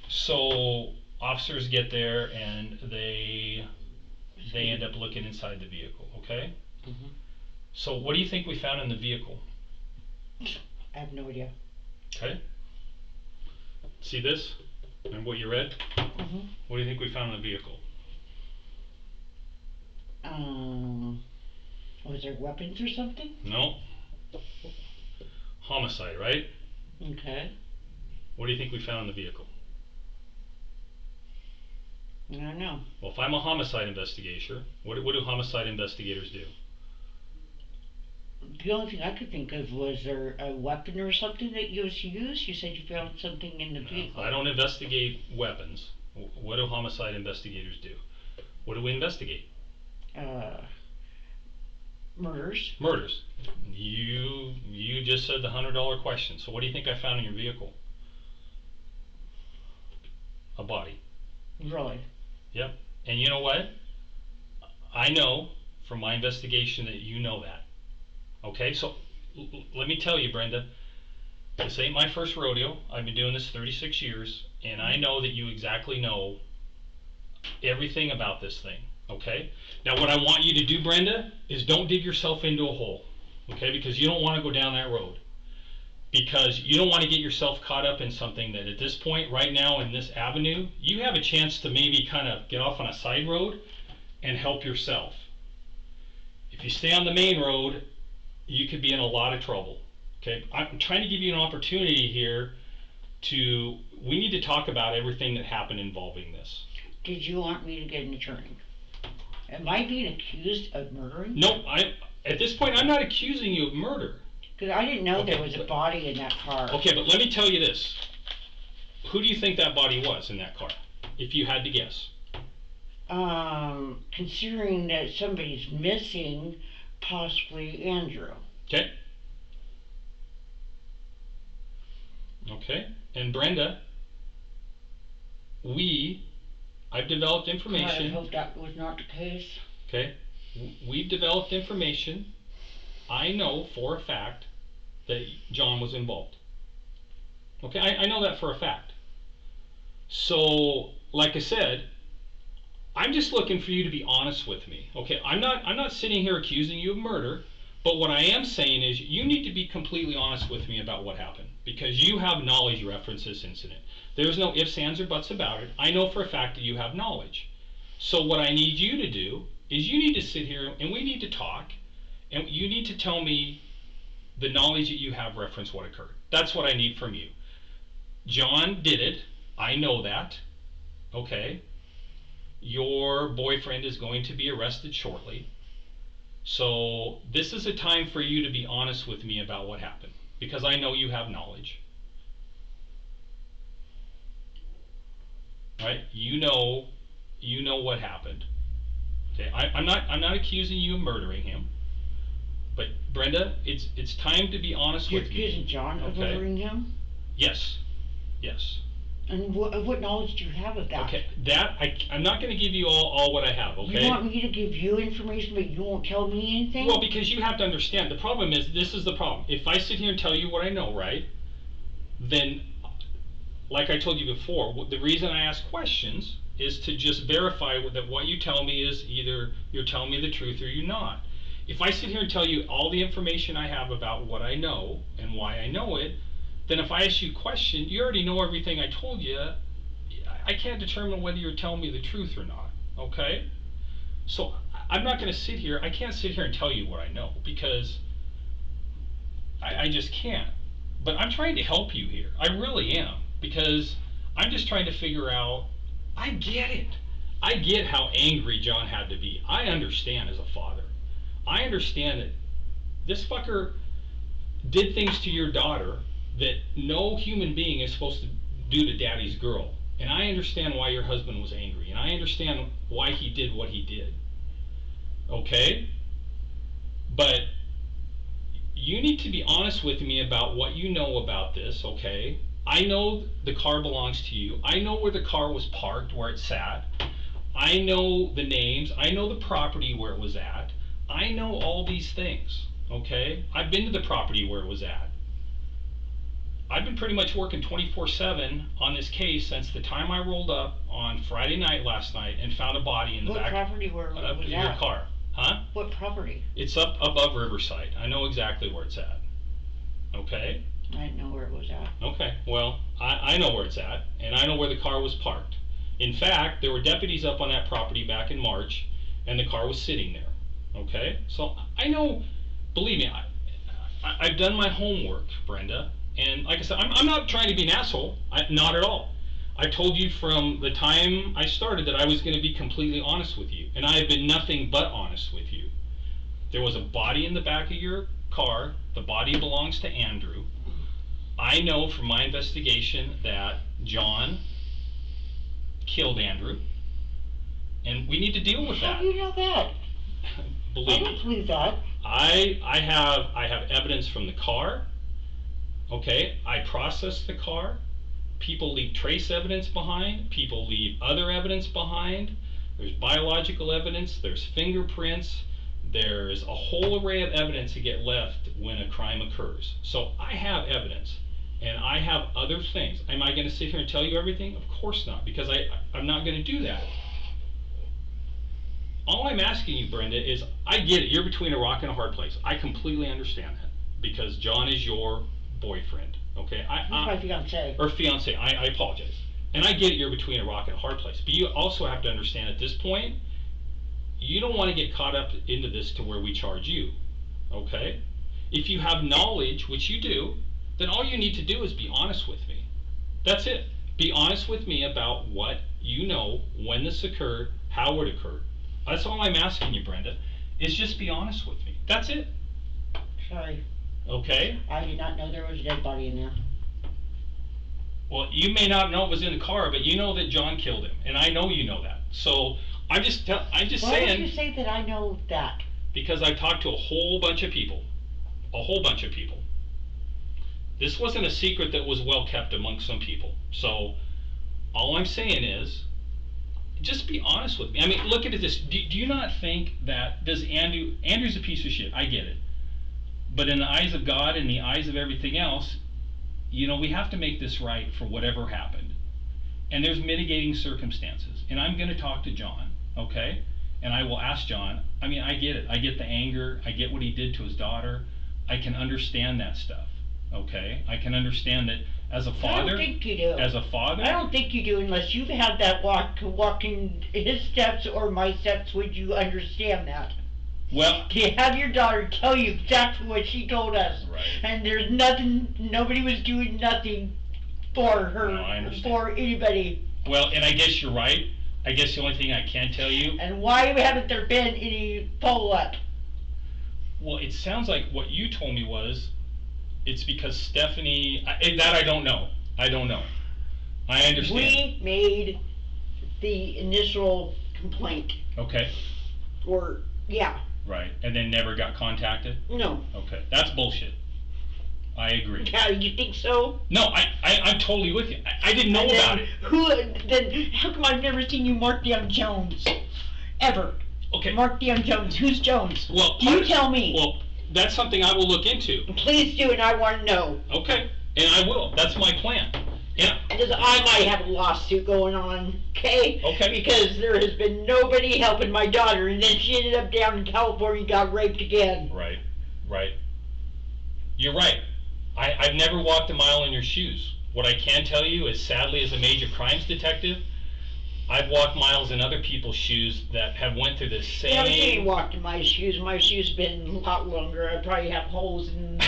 [SPEAKER 5] So officers get there and they end up looking inside the vehicle, okay? So what do you think we found in the vehicle?
[SPEAKER 6] I have no idea.
[SPEAKER 5] Okay. See this? Remember what you read? What do you think we found in the vehicle?
[SPEAKER 6] Was there weapons or something?
[SPEAKER 5] No. Homicide, right?
[SPEAKER 6] Okay.
[SPEAKER 5] What do you think we found in the vehicle?
[SPEAKER 6] I don't know.
[SPEAKER 5] Well, if I'm a homicide investigator, what do homicide investigators do?
[SPEAKER 6] The only thing I could think of was there a weapon or something that you used? You said you found something in the vehicle.
[SPEAKER 5] I don't investigate weapons. What do homicide investigators do? What do we investigate?
[SPEAKER 6] Murders.
[SPEAKER 5] Murders. You just said the $100 question. So what do you think I found in your vehicle? A body.
[SPEAKER 6] Really?
[SPEAKER 5] Yep. And you know what? I know
[SPEAKER 2] from my investigation that you know that. Okay, so let me tell you, Brenda, this ain't my first rodeo. I've been doing this 36 years, and I know that you exactly know everything about this thing. Okay, now what I want you to do, Brenda, is don't dig yourself into a hole. Okay, because you don't want to go down that road. Because you don't want to get yourself caught up in something that at this point, right now in this avenue, you have a chance to maybe kind of get off on a side road and help yourself. If you stay on the main road, you could be in a lot of trouble. Okay, I'm trying to give you an opportunity here to, we need to talk about everything that happened involving this.
[SPEAKER 6] Did you want me to get an attorney? Am I being accused of murdering?
[SPEAKER 2] No, at this point, I'm not accusing you of murder.
[SPEAKER 6] Because I didn't know
[SPEAKER 2] Okay,
[SPEAKER 6] there was a body in that car.
[SPEAKER 2] Okay, but let me tell you this. Who do you think that body was in that car, if you had to guess?
[SPEAKER 6] Considering that somebody's missing, possibly Andrew.
[SPEAKER 2] Okay. Okay, and Brenda, I've developed information.
[SPEAKER 6] I hope that was not the case.
[SPEAKER 2] Okay, we've developed information. I know for a fact that John was involved. Okay, I know that for a fact. So, like I said, I'm just looking for you to be honest with me. Okay, I'm not sitting here accusing you of murder, but what I am saying is you need to be completely honest with me about what happened, because you have knowledge reference this incident. There's no ifs, ands, or buts about it. I know for a fact that you have knowledge. So what I need you to do is you need to sit here and we need to talk, and you need to tell me the knowledge that you have reference what occurred. That's what I need from you. John did it. I know that. Okay. Your boyfriend is going to be arrested shortly. So this is a time for you to be honest with me about what happened, because I know you have knowledge. Right? You know what happened. Okay, I'm not accusing you of murdering him. But Brenda, it's time to be honest with me.
[SPEAKER 6] You're accusing John of murdering him?
[SPEAKER 2] Yes. Yes.
[SPEAKER 6] And what knowledge do you have of that?
[SPEAKER 2] Okay, I'm not going to give you all what I have, okay?
[SPEAKER 6] You want me to give you information, but you won't tell me anything?
[SPEAKER 2] Well, because you have to understand, the problem is, this is the problem. If I sit here and tell you what I know, right, then, like I told you before, the reason I ask questions is to just verify that what you tell me is either you're telling me the truth or you're not. If I sit here and tell you all the information I have about what I know and why I know it, then if I ask you a question, you already know everything I told you. I can't determine whether you're telling me the truth or not, okay? So I'm not going to sit here, I can't sit here and tell you what I know, because I just can't. But I'm trying to help you here, I really am, because I'm just trying to figure out, I get it. I get how angry John had to be. I understand as a father. I understand that this fucker did things to your daughter that no human being is supposed to do to daddy's girl. And I understand why your husband was angry. And I understand why he did what he did. Okay? But you need to be honest with me about what you know about this, okay? I know the car belongs to you. I know where the car was parked, where it sat. I know the names. I know the property where it was at. I know all these things, okay? I've been to the property where it was at. I've been pretty much working 24/7 on this case since the time I rolled up on Friday night last night and found a body in the back
[SPEAKER 6] property where it was
[SPEAKER 2] of your
[SPEAKER 6] at?
[SPEAKER 2] car. Huh?
[SPEAKER 6] What property?
[SPEAKER 2] It's up above Riverside. I know exactly where it's at. Okay?
[SPEAKER 6] I didn't know where it was at.
[SPEAKER 2] Okay, well, I know where it's at, and I know where the car was parked. In fact, there were deputies up on that property back in March, and the car was sitting there. Okay? So I know, believe me, I've done my homework, Brenda. And like I said, I'm not trying to be an asshole. Not at all. I told you from the time I started that I was going to be completely honest with you. And I have been nothing but honest with you. There was a body in the back of your car. The body belongs to Andrew. I know from my investigation that John killed Andrew. And we need to deal with that.
[SPEAKER 6] How do you know that?
[SPEAKER 2] Believe
[SPEAKER 6] I don't
[SPEAKER 2] me.
[SPEAKER 6] believe that.
[SPEAKER 2] I have evidence from the car. Okay, I processed the car. People leave trace evidence behind. People leave other evidence behind. There's biological evidence. There's fingerprints. there's a whole array of evidence to get left when a crime occurs. So I have evidence, and I have other things. Am I going to sit here and tell you everything? Of course not, because I'm not going to do that. All I'm asking you, Brenda, is I get it. You're between a rock and a hard place. I completely understand that, because John is your boyfriend. Okay,
[SPEAKER 6] He's my fiance.
[SPEAKER 2] Or fiance. I apologize. And I get it. You're between a rock and a hard place. But you also have to understand at this point, you don't want to get caught up into this to where we charge you. Okay? If you have knowledge, which you do, then all you need to do is be honest with me. That's it. Be honest with me about what you know, when this occurred, how it occurred. That's all I'm asking you, Brenda, is just be honest with me. That's it.
[SPEAKER 6] Sorry.
[SPEAKER 2] Okay?
[SPEAKER 6] I did not know there was a dead body in there.
[SPEAKER 2] Well, you may not know it was in the car, but you know that John killed him, and I know you know that. So I'm just saying.
[SPEAKER 6] Why would you say that I know that?
[SPEAKER 2] Because I talked to a whole bunch of people. A whole bunch of people. This wasn't a secret that was well kept amongst some people. So all I'm saying is, just be honest with me. I mean, look at this. Do you not think that Andrew's a piece of shit. I get it. But in the eyes of God and the eyes of everything else, you know, we have to make this right for whatever happened. And there's mitigating circumstances. And I'm going to talk to John, okay? And I will ask John. I mean, I get it. I get the anger. I get what he did to his daughter. I can understand that stuff, okay? I can understand that as a father.
[SPEAKER 6] I don't think you do.
[SPEAKER 2] As a father.
[SPEAKER 6] I don't think you do unless you've had that walk in his steps or my steps. Would you understand that?
[SPEAKER 2] Well,
[SPEAKER 6] to have your daughter tell you exactly what she told us,
[SPEAKER 2] right.
[SPEAKER 6] And there's nothing, nobody was doing nothing for her,
[SPEAKER 2] no, I understand.
[SPEAKER 6] For anybody.
[SPEAKER 2] Well, and I guess you're right. I guess the only thing I can tell you.
[SPEAKER 6] And why haven't there been any follow-up?
[SPEAKER 2] Well, it sounds like what you told me was, it's because Stephanie. That I don't know. I don't know. I understand.
[SPEAKER 6] We made the initial complaint.
[SPEAKER 2] Okay.
[SPEAKER 6] Or yeah.
[SPEAKER 2] Right, and then never got contacted?
[SPEAKER 6] No.
[SPEAKER 2] Okay, that's bullshit. I agree.
[SPEAKER 6] Yeah, you think so?
[SPEAKER 2] No, I'm totally with you. I didn't know about it.
[SPEAKER 6] Then how come I've never seen you mark down Jones? Ever.
[SPEAKER 2] Okay.
[SPEAKER 6] Mark down Jones. Who's Jones?
[SPEAKER 2] Well,
[SPEAKER 6] you tell me.
[SPEAKER 2] Well, that's something I will look into.
[SPEAKER 6] Please do, and I want to know.
[SPEAKER 2] Okay, and I will. That's my plan. Yeah.
[SPEAKER 6] Because I might have a lawsuit going on, okay?
[SPEAKER 2] Okay.
[SPEAKER 6] Because there has been nobody helping my daughter, and then she ended up down in California and got raped again.
[SPEAKER 2] Right, right. You're right. I've never walked a mile in your shoes. What I can tell you is, sadly, as a major crimes detective, I've walked miles in other people's shoes that have went through the same...
[SPEAKER 6] Yeah, you ain't walked in my shoes. My shoes have been a lot longer. I probably have holes in...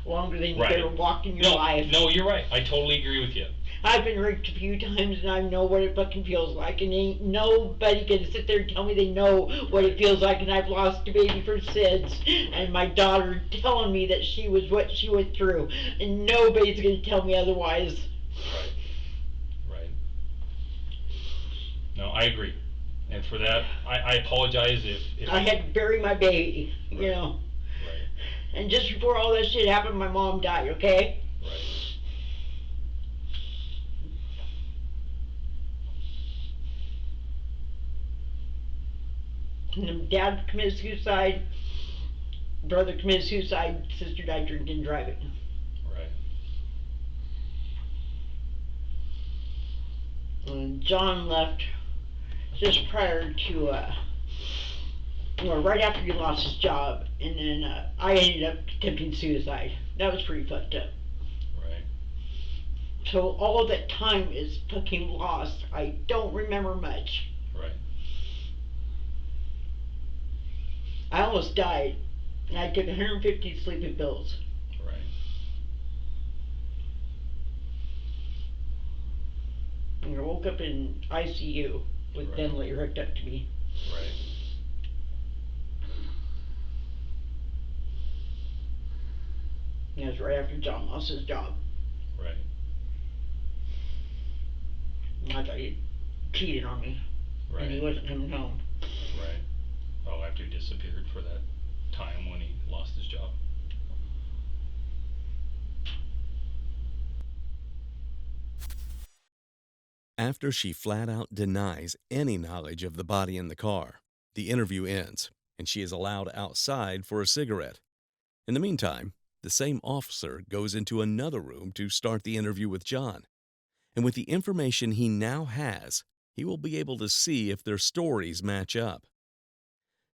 [SPEAKER 6] longer than you've ever walked in your life.
[SPEAKER 2] No, you're right. I totally agree with you.
[SPEAKER 6] I've been raped a few times, and I know what it fucking feels like, and ain't nobody gonna sit there and tell me they know what it feels like, and I've lost a baby for SIDS, and my daughter telling me that she was what she went through, and nobody's gonna tell me otherwise.
[SPEAKER 2] Right. No, I agree. And for that, I apologize if
[SPEAKER 6] I had to bury my baby, you know. And just before all that shit happened, my mom died, okay?
[SPEAKER 2] Right.
[SPEAKER 6] And then dad committed suicide, brother committed suicide, sister died drinking and driving.
[SPEAKER 2] Right.
[SPEAKER 6] And John left just prior to, well, right after he lost his job, and then I ended up attempting suicide. That was pretty fucked up.
[SPEAKER 2] Right.
[SPEAKER 6] So all of that time is fucking lost. I don't remember much.
[SPEAKER 2] Right.
[SPEAKER 6] I almost died, and I took 150 sleeping pills.
[SPEAKER 2] Right.
[SPEAKER 6] And I woke up in ICU with
[SPEAKER 2] Right.
[SPEAKER 6] ventilator hooked up to me.
[SPEAKER 2] Right.
[SPEAKER 6] And it was right after John lost his job.
[SPEAKER 2] Right.
[SPEAKER 6] And I thought he cheated on me.
[SPEAKER 2] Right.
[SPEAKER 6] And he wasn't coming home.
[SPEAKER 2] Right. Oh, after he disappeared for that time when he lost his job.
[SPEAKER 4] After she flat out denies any knowledge of the body in the car, the interview ends. and she is allowed outside for a cigarette. In the meantime, the same officer goes into another room to start the interview with John. And with the information he now has, he will be able to see if their stories match up.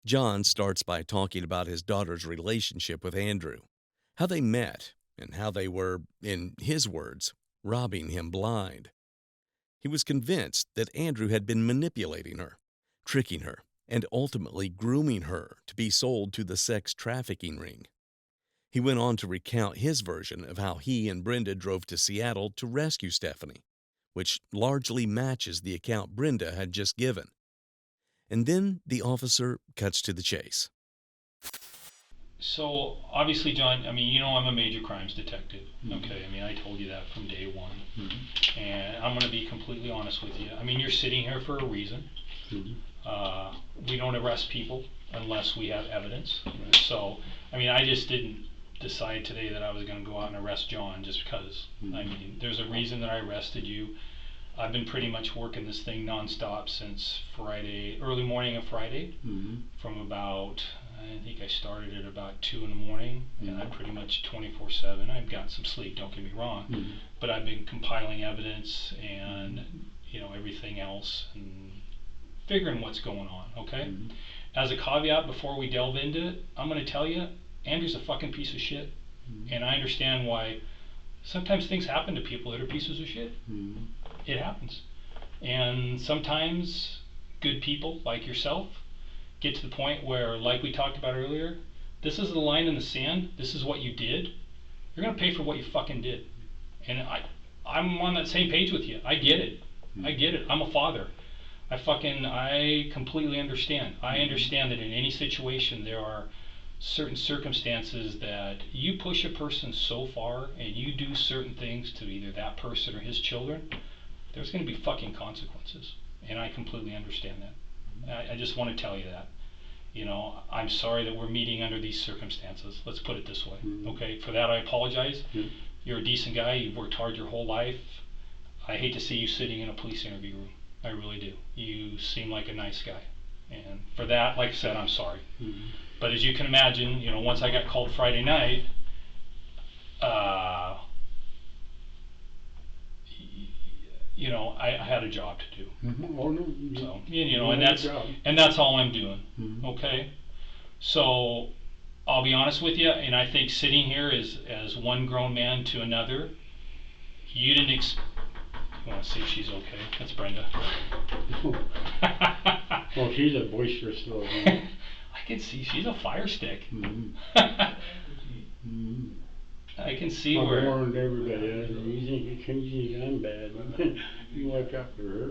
[SPEAKER 4] John starts by talking about his daughter's relationship with Andrew, how they met, and how they were, in his words, robbing him blind. He was convinced that Andrew had been manipulating her, tricking her, and ultimately grooming her to be sold to the sex trafficking ring. He went on to recount his version of how he and Brenda drove to Seattle to rescue Stephanie, which largely matches the account Brenda had just given. And then the officer cuts to the chase.
[SPEAKER 2] So, obviously, John, I mean, you know I'm a major crimes detective, okay? I mean, I told you that from day one. And I'm going to be completely honest with you. I mean, you're sitting here for a reason. We don't arrest people unless we have evidence. So, I mean, I just didn't decide today that I was going to go out and arrest John just because. I mean, there's a reason that I arrested you. I've been pretty much working this thing nonstop since Friday, early morning of Friday, from about, I think I started at about 2 in the morning, and I'm pretty much 24/7. I've got some sleep, don't get me wrong, but I've been compiling evidence and, you know, everything else and figuring what's going on, okay? As a caveat, before we delve into it, I'm going to tell you, Andrew's a fucking piece of shit, and I understand why sometimes things happen to people that are pieces of shit. It happens. And sometimes good people like yourself get to the point where, like we talked about earlier, this is the line in the sand, this is what you did, you're going to pay for what you fucking did. And I'm on that same page with you. I get it. I get it. I'm a father. I completely understand. I understand that in any situation there are certain circumstances that you push a person so far and you do certain things to either that person or his children, there's going to be fucking consequences. And I completely understand that. I just want to tell you that. You know, I'm sorry that we're meeting under these circumstances. Let's put it this way. Okay, for that I apologize. You're a decent guy. You've worked hard your whole life. I hate to see you sitting in a police interview room. I really do. You seem like a nice guy. And for that, like I said, I'm sorry. But as you can imagine, you know, once I got called Friday night, you know, I had a job to do.
[SPEAKER 1] Oh, no.
[SPEAKER 2] So, you know, and that's all I'm doing. Okay? So, I'll be honest with you, and I think sitting here as one grown man to another, you didn't you want to see if she's okay? That's Brenda.
[SPEAKER 1] Well, she's a boisterous little woman.
[SPEAKER 2] I can see she's a fire stick. I can see
[SPEAKER 1] I've
[SPEAKER 2] where.
[SPEAKER 1] warned everybody. You think I'm bad. You watch after her.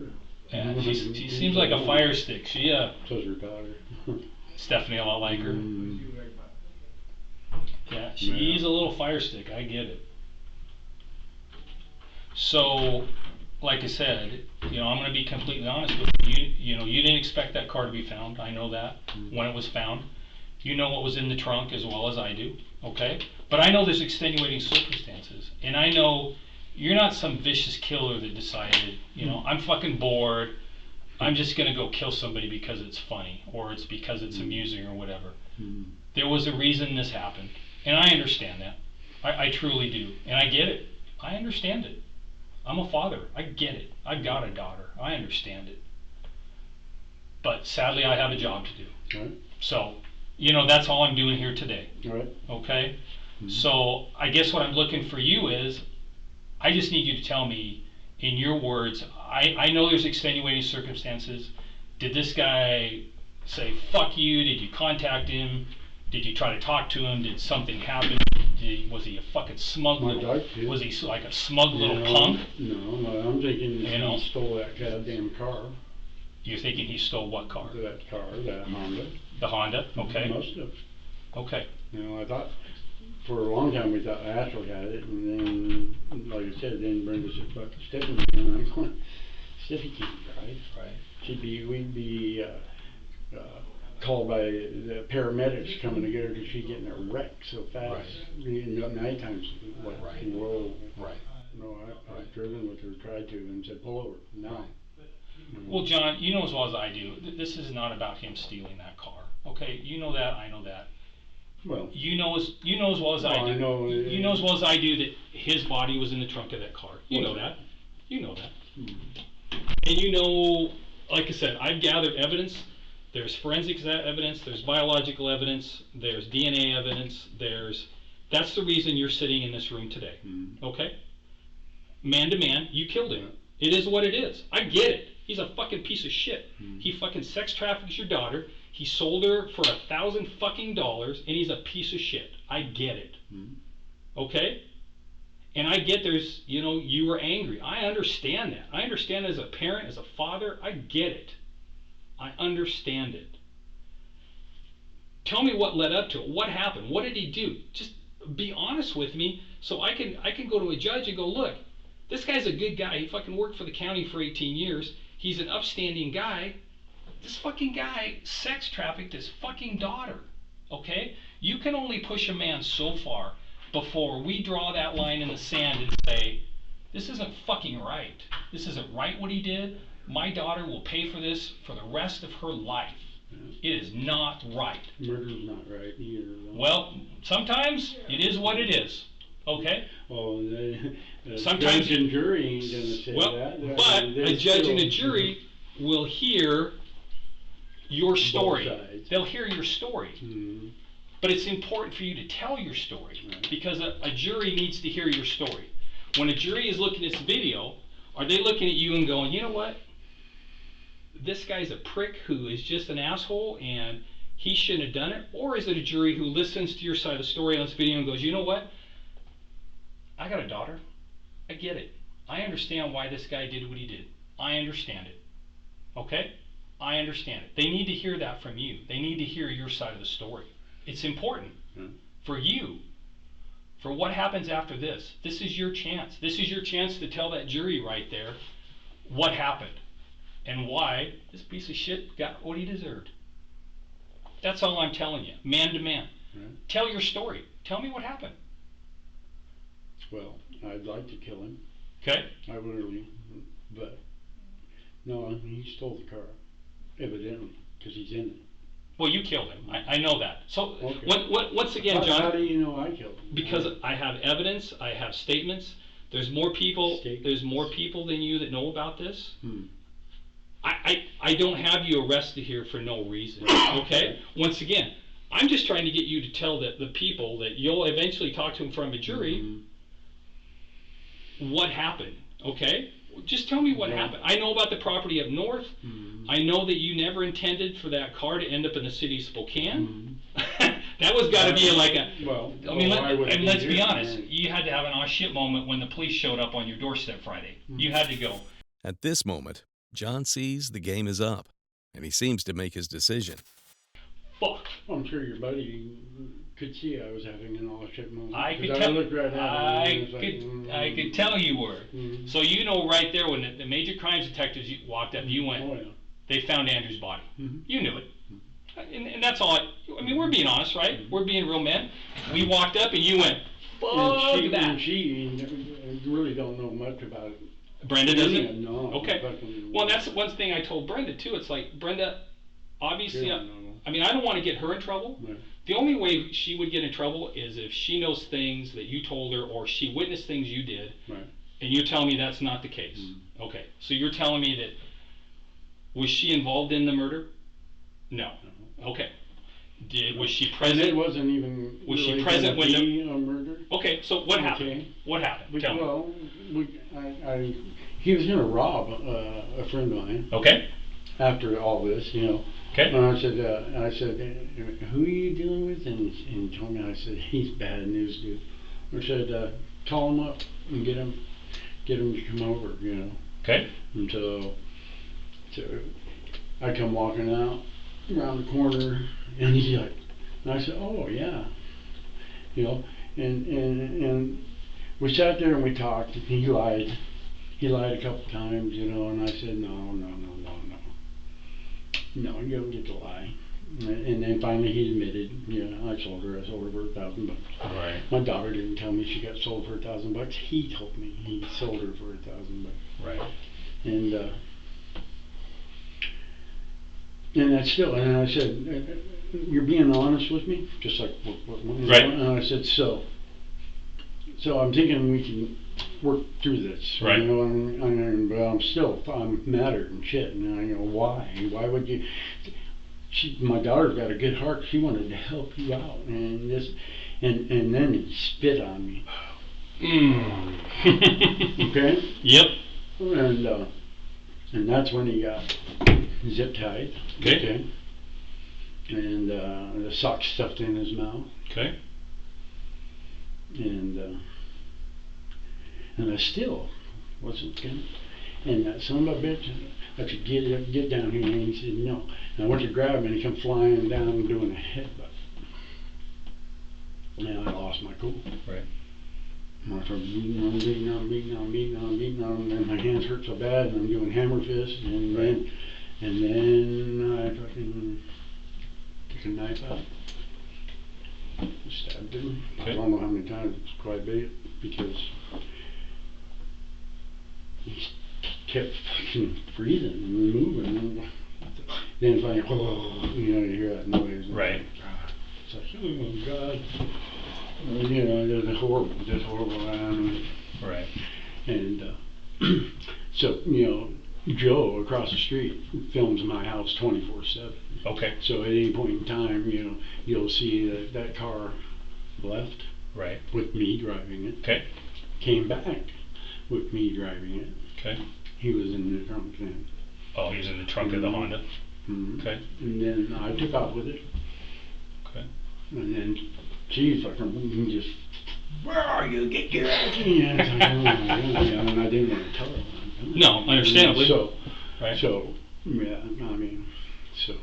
[SPEAKER 2] Yeah, she seems like a fire stick. She
[SPEAKER 1] So's her daughter.
[SPEAKER 2] Stephanie a lot like her. Yeah, she's a little fire stick. I get it. So, like I said, you know, I'm going to be completely honest with you. You know, you didn't expect that car to be found. I know that when it was found. You know what was in the trunk as well as I do, okay? But I know there's extenuating circumstances. And I know you're not some vicious killer that decided, you know, I'm fucking bored. I'm just going to go kill somebody because it's funny or it's because it's amusing or whatever. There was a reason this happened. And I understand that. I truly do. And I get it. I understand it. I'm a father. I get it. I've got a daughter. I understand it. But sadly, I have a job to do.
[SPEAKER 1] Right.
[SPEAKER 2] So, you know, that's all I'm doing here today.
[SPEAKER 1] Right.
[SPEAKER 2] Okay? So, I guess what I'm looking for you is, I just need you to tell me, in your words, I know there's extenuating circumstances. Did this guy say, fuck you? Did you contact him? Did you try to talk to him? Did something happen? Was he a fucking smug little, was he like a smug little punk?
[SPEAKER 1] No, I'm thinking
[SPEAKER 2] know?
[SPEAKER 1] he stole that goddamn car.
[SPEAKER 2] You're thinking he stole what car?
[SPEAKER 1] That Honda.
[SPEAKER 2] The Honda? Okay.
[SPEAKER 1] Must have.
[SPEAKER 2] Okay.
[SPEAKER 1] You know, I thought, for a long time we thought Astral had it, and then, like I said, then Brenda said, fuck, Stephanie, and I'm going, Stephanie can't drive.
[SPEAKER 2] Right.
[SPEAKER 1] We'd be called by the paramedics coming to get her because she'd get in a wreck so fast.
[SPEAKER 2] Right.
[SPEAKER 1] And at night times, like, whoa.
[SPEAKER 2] Right.
[SPEAKER 1] No, I've driven with her, tried to, and said, pull over. No.
[SPEAKER 2] Well, John, you know as well as I do, this is not about him stealing that car. Okay, you know that, I know that.
[SPEAKER 1] Well,
[SPEAKER 2] You know as well as I
[SPEAKER 1] Well,
[SPEAKER 2] do.
[SPEAKER 1] I know,
[SPEAKER 2] You know as well as I do that his body was in the trunk of that car. You know
[SPEAKER 1] Well,
[SPEAKER 2] that. You know that.
[SPEAKER 1] hmm.
[SPEAKER 2] And you know, like I said, I've gathered evidence. There's forensics evidence, there's biological evidence, there's DNA evidence, that's the reason you're sitting in this room today. Okay? Man to man, you killed him. It is what it is. I get it. He's a fucking piece of shit. He fucking sex traffics your daughter. He sold her for $1,000 fucking dollars, and he's a piece of shit. I get it. Okay? And I get you were angry. I understand that. I understand as a parent, as a father, I get it. I understand it. Tell me what led up to it. What happened? What did he do? Just be honest with me so I can go to a judge and go, look, this guy's a good guy. He fucking worked for the county for 18 years. He's an upstanding guy. This fucking guy sex trafficked his fucking daughter. Okay? You can only push a man so far before we draw that line in the sand and say, this isn't fucking right. This isn't right what he did. My daughter will pay for this for the rest of her life. It is not right.
[SPEAKER 1] Murder's not right either. Though.
[SPEAKER 2] Well, sometimes it is what it is. Okay?
[SPEAKER 1] Well,
[SPEAKER 2] Sometimes
[SPEAKER 1] judge and jury ain't gonna say that.
[SPEAKER 2] But
[SPEAKER 1] They
[SPEAKER 2] a judge
[SPEAKER 1] still-
[SPEAKER 2] and a jury will hear your story.
[SPEAKER 1] Both sides.
[SPEAKER 2] They'll hear your story. But it's important for you to tell your story because a jury needs to hear your story. When a jury is looking at this video, are they looking at you and going, you know what? This guy's a prick who is just an asshole and he shouldn't have done it? Or is it a jury who listens to your side of the story on this video and goes, you know what? I got a daughter. I get it. I understand why this guy did what he did. I understand it. Okay? I understand it. They need to hear that from you. They need to hear your side of the story. It's important for you, for what happens after this. This is your chance. This is your chance to tell that jury right there what happened and why this piece of shit got what he deserved. That's all I'm telling you, man to man. Tell your story. Tell me what happened.
[SPEAKER 1] Well, I'd like to kill him.
[SPEAKER 2] Okay?
[SPEAKER 1] I really, but no, he stole the car, evidently, because he's in it.
[SPEAKER 2] Well, you killed him. I know that. So,
[SPEAKER 1] Okay.
[SPEAKER 2] once again, John.
[SPEAKER 1] How do you know I killed him?
[SPEAKER 2] Because I have evidence. I have statements. There's more people. There's more people than you that know about this. I don't have you arrested here for no reason. Okay. Once again, I'm just trying to get you to tell the people that you'll eventually talk to in front of a jury what happened. Okay. Just tell me what happened. I know about the property up north. I know that you never intended for that car to end up in the city of Spokane. That was got to be like a.
[SPEAKER 1] Well,
[SPEAKER 2] I mean, let's be honest. You had to have an "oh shit" moment when the police showed up on your doorstep Friday. You had to go.
[SPEAKER 4] At this moment, John sees the game is up, and he seems to make his decision.
[SPEAKER 2] Fuck.
[SPEAKER 1] I'm sure your buddy could see I was having an all shit moment.
[SPEAKER 2] I could
[SPEAKER 1] 'cause
[SPEAKER 2] tell.
[SPEAKER 1] looked right at him and was like,
[SPEAKER 2] I could tell you were. So you know right there when the major crimes detectives walked up, you went.
[SPEAKER 1] Oh, yeah.
[SPEAKER 2] They found Andrew's body. You knew it. And that's all. I mean, we're being honest, right? We're being real men. We walked up and you went, fuck that.
[SPEAKER 1] And she really don't know much about it.
[SPEAKER 2] Brenda doesn't?
[SPEAKER 1] No.
[SPEAKER 2] Okay. Well, that's one thing I told Brenda too. It's like, Brenda, obviously,
[SPEAKER 1] Yeah,
[SPEAKER 2] I mean, I don't want to get her in trouble.
[SPEAKER 1] No.
[SPEAKER 2] The only way she would get in trouble is if she knows things that you told her or she witnessed things you did.
[SPEAKER 1] Right.
[SPEAKER 2] And you're telling me that's not the case. Okay. So you're telling me that, was she involved in the murder? No. Okay. Was she present?
[SPEAKER 1] And it wasn't even.
[SPEAKER 2] Was she
[SPEAKER 1] really
[SPEAKER 2] present when
[SPEAKER 1] a murder?
[SPEAKER 2] Okay, so what happened?
[SPEAKER 1] Okay.
[SPEAKER 2] What happened? Tell me.
[SPEAKER 1] Well, he was going to rob a friend of mine.
[SPEAKER 2] Okay.
[SPEAKER 1] After all this, you know.
[SPEAKER 2] Okay.
[SPEAKER 1] And I said, who are you dealing with? And he told me, I said, he's bad news, dude. I said, call him up and get him to come over, you know.
[SPEAKER 2] Okay.
[SPEAKER 1] And so I come walking out around the corner, and he's like, and I said, oh yeah, you know, and we sat there and we talked. And he lied a couple times, you know, and I said, no, you don't get to lie. And then finally he admitted, yeah, I sold her for $1,000.
[SPEAKER 2] Right.
[SPEAKER 1] My daughter didn't tell me she got sold for $1,000. He told me he sold her for $1,000.
[SPEAKER 2] Right.
[SPEAKER 1] And that's still, and I said, you're being honest with me, just like
[SPEAKER 5] Right.
[SPEAKER 1] And I said, so I'm thinking we can work through this.
[SPEAKER 5] Right.
[SPEAKER 1] You know, but I'm madder and shit. And I go, why? Why would you? My daughter's got a good heart. She wanted to help you out, and then he spit on me. Okay.
[SPEAKER 5] Yep.
[SPEAKER 1] And that's when he got zip tied.
[SPEAKER 5] Okay.
[SPEAKER 1] And the sock stuffed in his mouth.
[SPEAKER 5] Okay.
[SPEAKER 1] And I still wasn't good. And that son of a bitch, I could get down here, and he said no. And I went to grab him, and he come flying down doing a headbutt. And I lost my cool.
[SPEAKER 5] Right.
[SPEAKER 1] I started beating on, and my hands hurt so bad, and I'm doing hammer fist, and then I fucking took a knife out, stabbed him.
[SPEAKER 5] Okay.
[SPEAKER 1] I don't know how many times, it's quite big, because he kept fucking breathing and moving, and then finally, you know, you hear that noise.
[SPEAKER 5] Right.
[SPEAKER 1] It's like, oh God. You know, just horrible.
[SPEAKER 5] Right.
[SPEAKER 1] And so, you know, Joe across the street films my house 24/7.
[SPEAKER 5] Okay.
[SPEAKER 1] So at any point in time, you know, you'll see that car left
[SPEAKER 5] Right.
[SPEAKER 1] with me driving it.
[SPEAKER 5] Okay.
[SPEAKER 1] Came back with me driving it.
[SPEAKER 5] Okay.
[SPEAKER 1] He was in the trunk then.
[SPEAKER 5] Oh, he's in the trunk of the Honda.
[SPEAKER 1] Mm-hmm.
[SPEAKER 5] Okay.
[SPEAKER 1] And then I took off with it.
[SPEAKER 5] Okay.
[SPEAKER 1] And then she fucking just, where are you? Get your ass in here. And I didn't want to tell her.
[SPEAKER 5] No, understandably.
[SPEAKER 1] So,
[SPEAKER 5] Right.
[SPEAKER 1] so, yeah, I mean, so.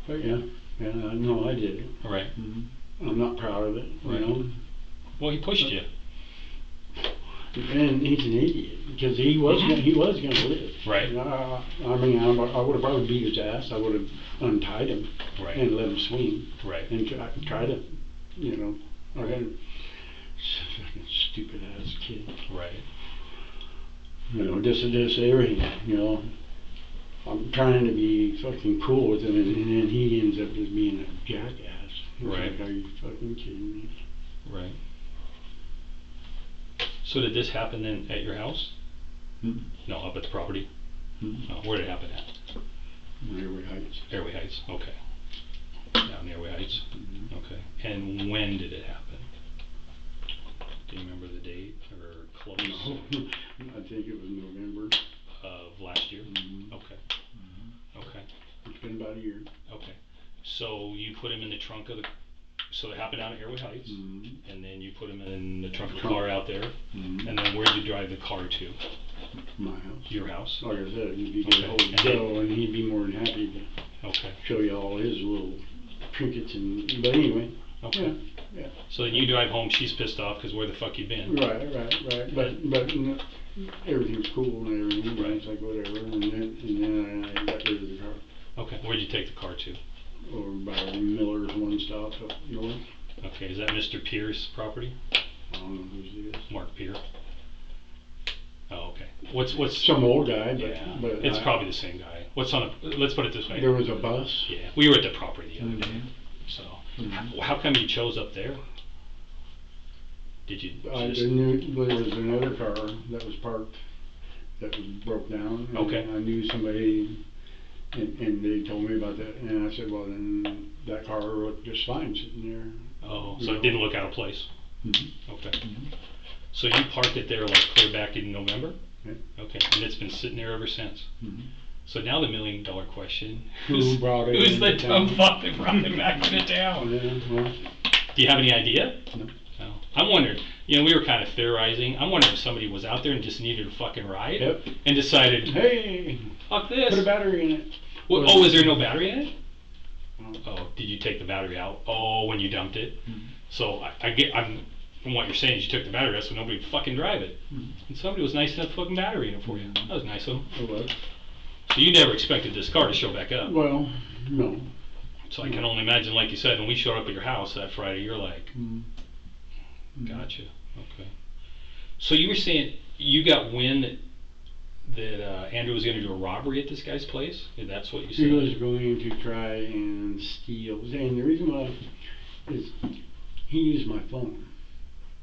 [SPEAKER 1] But yeah, no, I did it.
[SPEAKER 5] Right.
[SPEAKER 1] I'm not proud of it,
[SPEAKER 5] Right.
[SPEAKER 1] you know.
[SPEAKER 5] Well, he pushed you.
[SPEAKER 1] And he's an idiot, because he was gonna live.
[SPEAKER 5] Right.
[SPEAKER 1] I mean, I would have probably beat his ass. I would have untied him
[SPEAKER 5] Right.
[SPEAKER 1] and let him swing.
[SPEAKER 5] Right.
[SPEAKER 1] And try to, you know, fucking stupid ass kid.
[SPEAKER 5] Right.
[SPEAKER 1] You know, this everything. You know, I'm trying to be fucking cool with him, and then he ends up just being a jackass. It's
[SPEAKER 5] Right.
[SPEAKER 1] Like, are you fucking kidding me?
[SPEAKER 5] Right. So did this happen then at your house? No, up at the property? No, where did it happen at?
[SPEAKER 1] Airway Heights.
[SPEAKER 5] Airway Heights, okay. Down Airway Heights, okay. And when did it happen? Do you remember the date or close?
[SPEAKER 1] No, I think it was November.
[SPEAKER 5] Of last year?
[SPEAKER 1] Mhm.
[SPEAKER 5] Okay. Okay.
[SPEAKER 1] It's been about a year.
[SPEAKER 5] Okay. So you put him in the trunk of the, so it happened down at Airway Heights, and then you put him in the trunk of the car out there, and then where'd you drive the car to?
[SPEAKER 1] My house.
[SPEAKER 5] Your house?
[SPEAKER 1] Like I said, he'd be
[SPEAKER 5] Okay.
[SPEAKER 1] good old Joe, and he'd be more than happy to
[SPEAKER 5] Okay.
[SPEAKER 1] show you all his little trinkets but anyway.
[SPEAKER 5] Okay.
[SPEAKER 1] Yeah.
[SPEAKER 5] So then you drive home, she's pissed off because where the fuck you been?
[SPEAKER 1] Right. But you know, everything's cool and everything.
[SPEAKER 5] Right.
[SPEAKER 1] It's like whatever, and then I got rid of the car.
[SPEAKER 5] Okay. Where'd you take the car to?
[SPEAKER 1] Over by Miller's one stop up north.
[SPEAKER 5] Okay. Is that Mr. Pierce's property?
[SPEAKER 1] I don't know whose it is.
[SPEAKER 5] Mark Pierce. Oh, okay. What's
[SPEAKER 1] Some old guy,
[SPEAKER 5] yeah,
[SPEAKER 1] but
[SPEAKER 5] it's probably the same guy. What's on the, let's put it this way.
[SPEAKER 1] There was a bus.
[SPEAKER 5] Yeah, we were at the property the other day. So, how come you chose up there? Did you
[SPEAKER 1] I
[SPEAKER 5] just,
[SPEAKER 1] knew there was another car that was parked that was broke down. And
[SPEAKER 5] Okay.
[SPEAKER 1] I knew somebody, and they told me about that, and I said, well, then that car looked just fine sitting there.
[SPEAKER 5] oh, so it didn't look out of place?
[SPEAKER 1] Mm-hmm.
[SPEAKER 5] Okay. So you parked it there like clear back in November?
[SPEAKER 1] Yeah.
[SPEAKER 5] Okay, and it's been sitting there ever since?
[SPEAKER 1] Mm-hmm.
[SPEAKER 5] So now the $1 million question.
[SPEAKER 1] Who brought it
[SPEAKER 5] Who's the
[SPEAKER 1] into
[SPEAKER 5] dumb
[SPEAKER 1] town?
[SPEAKER 5] fuck that brought it back into town?
[SPEAKER 1] Yeah, well,
[SPEAKER 5] Do you have any idea?
[SPEAKER 1] no.
[SPEAKER 5] No. I'm wondering, you know, we were kind of theorizing. I'm wondering if somebody was out there and just needed a fucking ride
[SPEAKER 1] Yep.
[SPEAKER 5] and decided,
[SPEAKER 1] Hey,
[SPEAKER 5] fuck this.
[SPEAKER 1] put a battery in it.
[SPEAKER 5] Well, oh, is there no battery in it?
[SPEAKER 1] Oh.
[SPEAKER 5] Oh, did you take the battery out? Oh, when you dumped it?
[SPEAKER 1] Mhm.
[SPEAKER 5] So I'm from what you're saying, is you took the battery out so nobody would fucking drive it.
[SPEAKER 1] Mhm.
[SPEAKER 5] And somebody was nice enough to fucking battery in it for you. That was nice of them.
[SPEAKER 1] It was.
[SPEAKER 5] So you never expected this car to show back up.
[SPEAKER 1] Well, no.
[SPEAKER 5] So I can only imagine, like you said, when we showed up at your house that Friday, you're like,
[SPEAKER 1] Mm-hmm.
[SPEAKER 5] gotcha. Okay. So you were saying you got wind that Andrew was going to do a robbery at this guy's place? That's what you
[SPEAKER 1] He
[SPEAKER 5] said?
[SPEAKER 1] was going to try and steal, and the reason why is he used my phone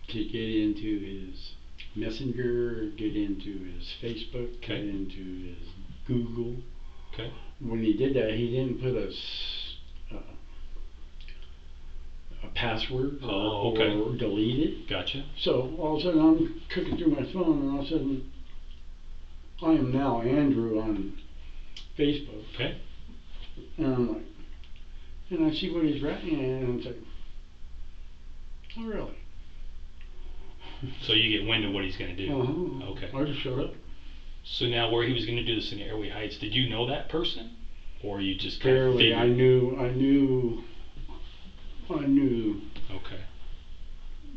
[SPEAKER 1] to get into his Messenger, get into his Facebook,
[SPEAKER 5] Okay.
[SPEAKER 1] get into his Google.
[SPEAKER 5] Okay.
[SPEAKER 1] When he did that, he didn't put a password or delete it.
[SPEAKER 5] Gotcha.
[SPEAKER 1] So all of a sudden I'm clicking through my phone, and all of a sudden I am now Andrew on Facebook.
[SPEAKER 5] Okay.
[SPEAKER 1] And I'm like, and I see what he's writing, and it's like, oh really?
[SPEAKER 5] So you get wind of what he's going to do.
[SPEAKER 1] Uh-huh.
[SPEAKER 5] Okay.
[SPEAKER 1] I just showed up.
[SPEAKER 5] So now where he was going to do this in Airway Heights, did you know that person? Or you just kind of
[SPEAKER 1] Fairly,
[SPEAKER 5] figured?
[SPEAKER 1] I knew
[SPEAKER 5] Okay.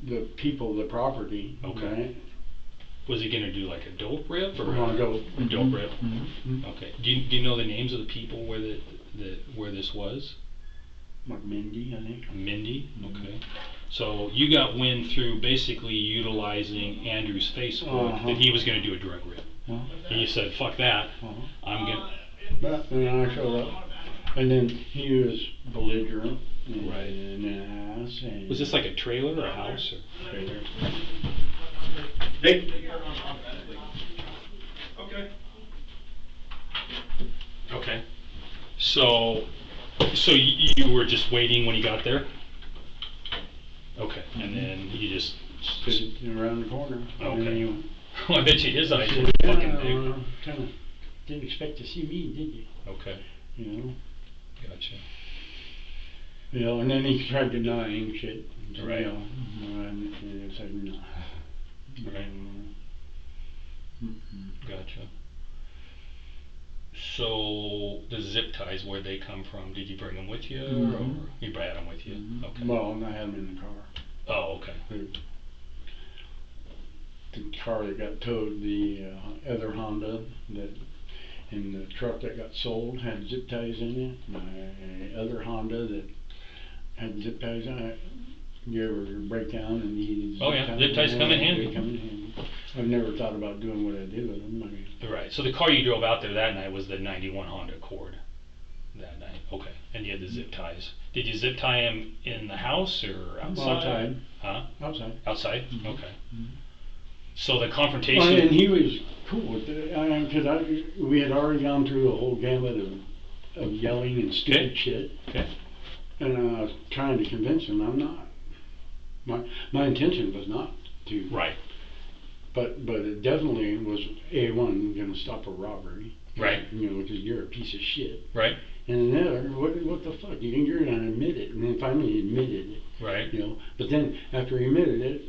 [SPEAKER 1] the people, the property.
[SPEAKER 5] Okay.
[SPEAKER 1] Right?
[SPEAKER 5] Was he going to do like a dope rip or
[SPEAKER 1] Dope.
[SPEAKER 5] a dope rip?
[SPEAKER 1] Mm-hmm.
[SPEAKER 5] Okay. Do you know the names of the people where where this was?
[SPEAKER 1] Like Mindy, I think.
[SPEAKER 5] Mindy?
[SPEAKER 1] Mhm.
[SPEAKER 5] Okay. So you got wind through basically utilizing Andrew's Facebook that he was going to do a drug rip.
[SPEAKER 1] Uh-huh.
[SPEAKER 5] And you said, fuck that.
[SPEAKER 1] Uh-huh.
[SPEAKER 5] I'm going to...
[SPEAKER 1] But and then I showed up, and then he was belligerent and
[SPEAKER 5] Right.
[SPEAKER 1] an ass. And
[SPEAKER 5] Was this like a trailer or a house? Or?
[SPEAKER 1] trailer?
[SPEAKER 5] Hey. Okay. So you were just waiting when he got there? Okay. And then you just...
[SPEAKER 1] Sitting around the corner.
[SPEAKER 5] Okay.
[SPEAKER 1] And then he went,
[SPEAKER 5] Well, I bet you his eyes
[SPEAKER 1] said,
[SPEAKER 5] were
[SPEAKER 1] "Yeah,
[SPEAKER 5] fucking big.
[SPEAKER 1] kind of didn't expect to see me, did you?
[SPEAKER 5] Okay.
[SPEAKER 1] You know.
[SPEAKER 5] Gotcha.
[SPEAKER 1] You know, and then he tried denying shit.
[SPEAKER 5] Right.
[SPEAKER 1] You know, and it's like, no.
[SPEAKER 5] Right.
[SPEAKER 1] Mm-mm.
[SPEAKER 5] Gotcha. So the zip ties, where'd they come from? Did you bring them with you,
[SPEAKER 1] Mhm.
[SPEAKER 5] or you brought them with you?
[SPEAKER 1] Mhm.
[SPEAKER 5] Okay.
[SPEAKER 1] Well, I had him in the car.
[SPEAKER 5] Oh, okay.
[SPEAKER 1] The car that got towed, the other Honda that, and the truck that got sold had zip ties in it. My other Honda that had zip ties on it. You ever break down and needed
[SPEAKER 5] Oh, yeah. Zip ties come in handy.
[SPEAKER 1] They come in handy. I've never thought about doing what I did with them. I mean,
[SPEAKER 5] Right. So the car you drove out there that night was the '91 Honda Accord. That night. Okay. And you had the zip ties. Did you zip tie them in the house or outside?
[SPEAKER 1] Outside.
[SPEAKER 5] Huh?
[SPEAKER 1] outside.
[SPEAKER 5] Outside.
[SPEAKER 1] Mhm.
[SPEAKER 5] Okay.
[SPEAKER 1] Mhm.
[SPEAKER 5] So the confrontation.
[SPEAKER 1] Well, and he was cool with it, because we had already gone through a whole gamut of yelling and stupid
[SPEAKER 5] Okay.
[SPEAKER 1] shit,
[SPEAKER 5] Okay.
[SPEAKER 1] and I was trying to convince him I'm not. My intention was not to.
[SPEAKER 5] Right.
[SPEAKER 1] But it definitely was A1 going to stop a robbery.
[SPEAKER 5] Right.
[SPEAKER 1] You know, because you're a piece of shit.
[SPEAKER 5] Right.
[SPEAKER 1] And another, what the fuck? You're going to admit it, and then finally he admitted it.
[SPEAKER 5] Right.
[SPEAKER 1] You know, but then after he admitted it,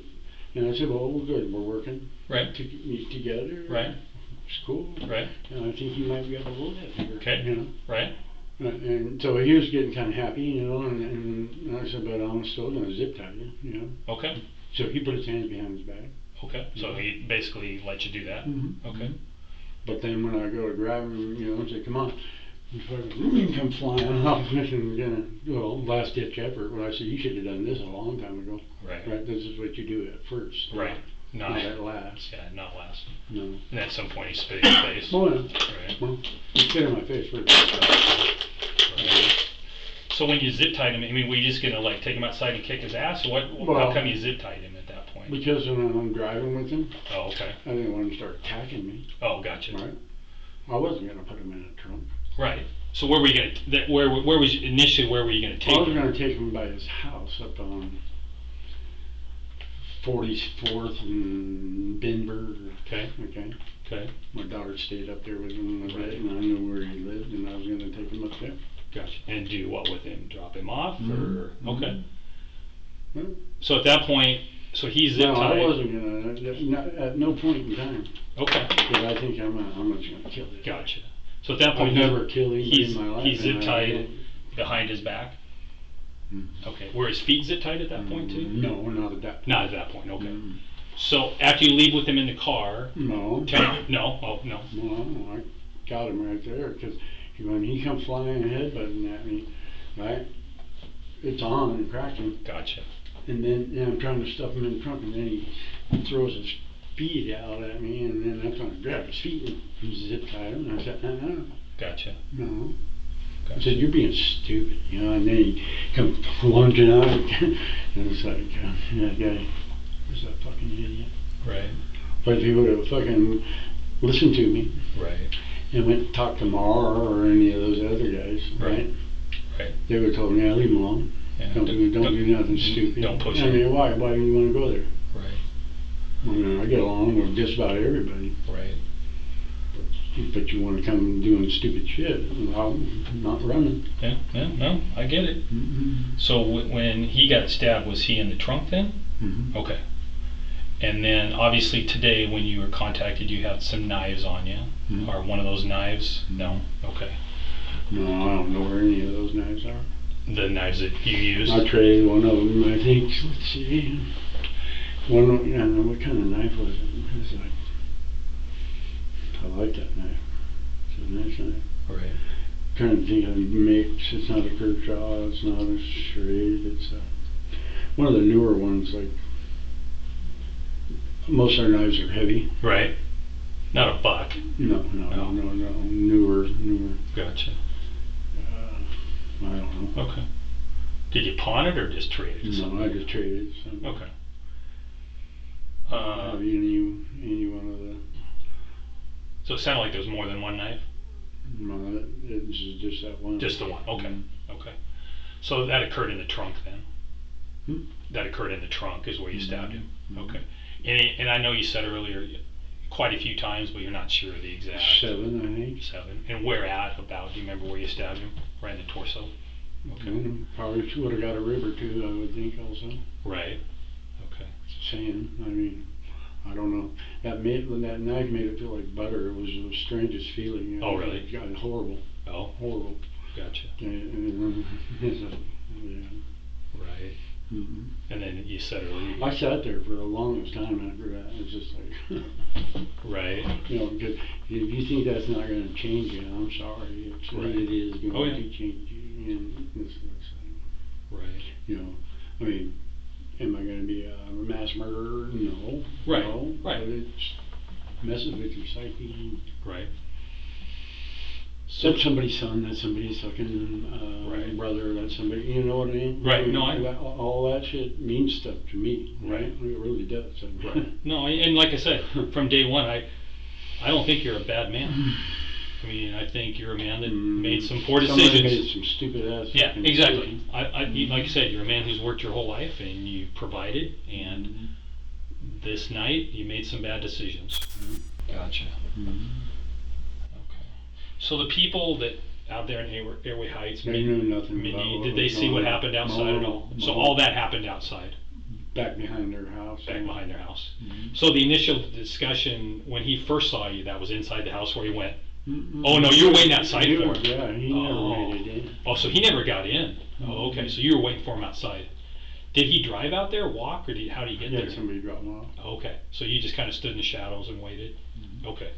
[SPEAKER 1] and I said, well, good, we're working.
[SPEAKER 5] Right.
[SPEAKER 1] Together.
[SPEAKER 5] Right.
[SPEAKER 1] It's cool.
[SPEAKER 5] Right.
[SPEAKER 1] And I think he might be able to roll that figure.
[SPEAKER 5] Okay.
[SPEAKER 1] You know.
[SPEAKER 5] Right.
[SPEAKER 1] And so he was getting kind of happy, you know, and I said, but I'm still going to zip tie you, you know.
[SPEAKER 5] Okay.
[SPEAKER 1] So he put his hands behind his back.
[SPEAKER 5] Okay. So he basically let you do that.
[SPEAKER 1] Mm-hmm.
[SPEAKER 5] Okay.
[SPEAKER 1] But then when I go to grab him, you know, I say, come on, you fucking come flying off and last ditch effort. When I said, you should have done this a long time ago.
[SPEAKER 5] Right.
[SPEAKER 1] Right. This is what you do at first.
[SPEAKER 5] Right.
[SPEAKER 1] Not at last.
[SPEAKER 5] Yeah, not last.
[SPEAKER 1] No.
[SPEAKER 5] And at some point he spit in your face.
[SPEAKER 1] Oh, yeah.
[SPEAKER 5] Right.
[SPEAKER 1] Well, he spit in my face first.
[SPEAKER 5] Right. So when you zip tied him, I mean, were you just gonna like take him outside and kick his ass? Or what? How
[SPEAKER 1] Well,
[SPEAKER 5] come you zip tied him at that point?
[SPEAKER 1] Because when I'm driving with him,
[SPEAKER 5] Oh, okay.
[SPEAKER 1] I didn't want him to start attacking me.
[SPEAKER 5] Oh, gotcha.
[SPEAKER 1] Right. I wasn't going to put him in a trunk.
[SPEAKER 5] Right. So where were you gonna? Where was initially? Where were you gonna take
[SPEAKER 1] I was
[SPEAKER 5] him?
[SPEAKER 1] going to take him by his house up on 44th and Denver.
[SPEAKER 5] Okay.
[SPEAKER 1] Okay.
[SPEAKER 5] Okay.
[SPEAKER 1] My daughter stayed up there with him a bit,
[SPEAKER 5] Right.
[SPEAKER 1] and I knew where he lived, and I was going to take him up there.
[SPEAKER 5] Gotcha. And do what with him? Drop him off, or
[SPEAKER 1] Mhm.
[SPEAKER 5] okay.
[SPEAKER 1] Well,
[SPEAKER 5] So at that point, so he's zip
[SPEAKER 1] no,
[SPEAKER 5] tied.
[SPEAKER 1] I wasn't going to. At no point in time.
[SPEAKER 5] Okay.
[SPEAKER 1] Because I think I'm just going to kill him.
[SPEAKER 5] Gotcha. So at that
[SPEAKER 1] I've
[SPEAKER 5] point,
[SPEAKER 1] never killed anybody
[SPEAKER 5] he's
[SPEAKER 1] in my life.
[SPEAKER 5] he's zip
[SPEAKER 1] and I
[SPEAKER 5] tied
[SPEAKER 1] don't-
[SPEAKER 5] behind his back.
[SPEAKER 1] Mm.
[SPEAKER 5] Okay. Were his feet zip tied at that point too?
[SPEAKER 1] No, not at that point.
[SPEAKER 5] Not at that point. Okay.
[SPEAKER 1] Mm.
[SPEAKER 5] So after you leave with him in the car,
[SPEAKER 1] No.
[SPEAKER 5] no, oh no.
[SPEAKER 1] Well, I got him right there, because when he come flying headbutting at me, right, it's on and cracking,
[SPEAKER 5] Gotcha.
[SPEAKER 1] and then I'm trying to stuff him in the trunk, and then he throws his feet out at me, and then that's when I grabbed his feet and zip tied him. And I said,
[SPEAKER 5] Gotcha.
[SPEAKER 1] no. I
[SPEAKER 5] Gotcha.
[SPEAKER 1] said, you're being stupid, you know, and then he comes lunging out, and it's like, that guy is a fucking idiot.
[SPEAKER 5] Right.
[SPEAKER 1] But if he would have fucking listened to me
[SPEAKER 5] Right.
[SPEAKER 1] and went and talked to Mar or any of those other guys, right?
[SPEAKER 5] Right.
[SPEAKER 1] They would have told me, yeah, leave him alone.
[SPEAKER 5] Yeah.
[SPEAKER 1] Don't do nothing stupid.
[SPEAKER 5] Don't push
[SPEAKER 1] I
[SPEAKER 5] him.
[SPEAKER 1] mean, why do you want to go there?
[SPEAKER 5] Right.
[SPEAKER 1] I mean, I get along with just about everybody.
[SPEAKER 5] Right.
[SPEAKER 1] But you want to come doing stupid shit, I'm not running.
[SPEAKER 5] Yeah. Yeah. No, I get it.
[SPEAKER 1] Mm-hmm.
[SPEAKER 5] So when he got stabbed, was he in the trunk then?
[SPEAKER 1] Mm-hmm.
[SPEAKER 5] Okay. And then obviously today when you were contacted, you had some knives on you.
[SPEAKER 1] Mhm.
[SPEAKER 5] Or one of those knives? No? Okay.
[SPEAKER 1] No, I don't know where any of those knives are.
[SPEAKER 5] The knives that you used?
[SPEAKER 1] I traded one of them, I think. Let's see. One, I don't know what kind of knife was it. It was like, I like that knife. It's a nice knife.
[SPEAKER 5] Right.
[SPEAKER 1] Trying to think of the mix. It's not a Kershaw, it's not a Schrade, it's one of the newer ones. Like most of our knives are heavy.
[SPEAKER 5] Right. Not a buck.
[SPEAKER 1] No, newer.
[SPEAKER 5] Gotcha.
[SPEAKER 1] I don't know.
[SPEAKER 5] Okay. Did you pawn it or just trade it? to
[SPEAKER 1] No,
[SPEAKER 5] somebody?
[SPEAKER 1] I just traded. So.
[SPEAKER 5] Okay.
[SPEAKER 1] Have any one of the?
[SPEAKER 5] So it sounded like there was more than one knife?
[SPEAKER 1] No, it's just that one.
[SPEAKER 5] Just the one. Okay.
[SPEAKER 1] Mm-hmm.
[SPEAKER 5] Okay. So that occurred in the trunk then?
[SPEAKER 1] Hmm?
[SPEAKER 5] That occurred in the trunk is where you stabbed him?
[SPEAKER 1] Mhm.
[SPEAKER 5] Okay. And I know you said earlier quite a few times, but you're not sure of the exact.
[SPEAKER 1] 7, I think.
[SPEAKER 5] 7. And where at about? Do you remember where you stabbed him? Right in the torso? Okay.
[SPEAKER 1] Probably would have got a rib or two, I would think, also.
[SPEAKER 5] Right. Okay.
[SPEAKER 1] Saying, I mean, I don't know. That knife made it feel like butter. It was the strangest feeling. You know?
[SPEAKER 5] Oh, really?
[SPEAKER 1] It got horrible.
[SPEAKER 5] Oh,
[SPEAKER 1] Horrible.
[SPEAKER 5] gotcha.
[SPEAKER 1] And it's a, yeah.
[SPEAKER 5] Right.
[SPEAKER 1] Mm-hmm.
[SPEAKER 5] And then you said earlier.
[SPEAKER 1] I sat there for the longest time after that. It was just like,
[SPEAKER 5] Right.
[SPEAKER 1] you know, because if you think that's not going to change you, I'm sorry.
[SPEAKER 5] Right.
[SPEAKER 1] It is going
[SPEAKER 5] Oh, yeah.
[SPEAKER 1] to change you. And this thing.
[SPEAKER 5] Right.
[SPEAKER 1] You know, I mean, am I going to be a mass murderer? No.
[SPEAKER 5] Right,
[SPEAKER 1] No,
[SPEAKER 5] right.
[SPEAKER 1] But it's messes with your psyche.
[SPEAKER 5] Right.
[SPEAKER 1] That's somebody's son, that's somebody's fucking
[SPEAKER 5] Right.
[SPEAKER 1] brother, that's somebody, you know what I mean?
[SPEAKER 5] Right, no,
[SPEAKER 1] all that shit means stuff to me, right?
[SPEAKER 5] Right.
[SPEAKER 1] It really does.
[SPEAKER 5] Right. No, and like I said, from day one, I don't think you're a bad man. I mean, I think you're a man that made some poor
[SPEAKER 1] Somebody
[SPEAKER 5] decisions.
[SPEAKER 1] made some stupid ass
[SPEAKER 5] Yeah,
[SPEAKER 1] fucking
[SPEAKER 5] exactly.
[SPEAKER 1] decisions.
[SPEAKER 5] Like I said, you're a man who's worked your whole life and you provided, and this night you made some bad decisions. Gotcha.
[SPEAKER 1] Mhm.
[SPEAKER 5] Okay. So the people that out there in Airway Heights,
[SPEAKER 1] They knew nothing
[SPEAKER 5] Mindy,
[SPEAKER 1] about what
[SPEAKER 5] did they
[SPEAKER 1] was
[SPEAKER 5] see
[SPEAKER 1] going
[SPEAKER 5] what
[SPEAKER 1] on.
[SPEAKER 5] happened outside at all? So all that happened outside,
[SPEAKER 1] Back behind their house.
[SPEAKER 5] back behind their house.
[SPEAKER 1] Mhm.
[SPEAKER 5] So the initial discussion when he first saw you, that was inside the house where he went.
[SPEAKER 1] Mm-mm.
[SPEAKER 5] Oh no, you were waiting outside
[SPEAKER 1] He
[SPEAKER 5] for
[SPEAKER 1] was-
[SPEAKER 5] him.
[SPEAKER 1] Yeah, he
[SPEAKER 5] Oh.
[SPEAKER 1] never made it in.
[SPEAKER 5] Oh, so he never got in. Oh, okay. So you were waiting for him outside. Did he drive out there, walk, or how did he get
[SPEAKER 1] Yeah,
[SPEAKER 5] there?
[SPEAKER 1] somebody dropped him off.
[SPEAKER 5] Okay. So you just kind of stood in the shadows and waited.
[SPEAKER 1] Mhm.
[SPEAKER 5] Okay.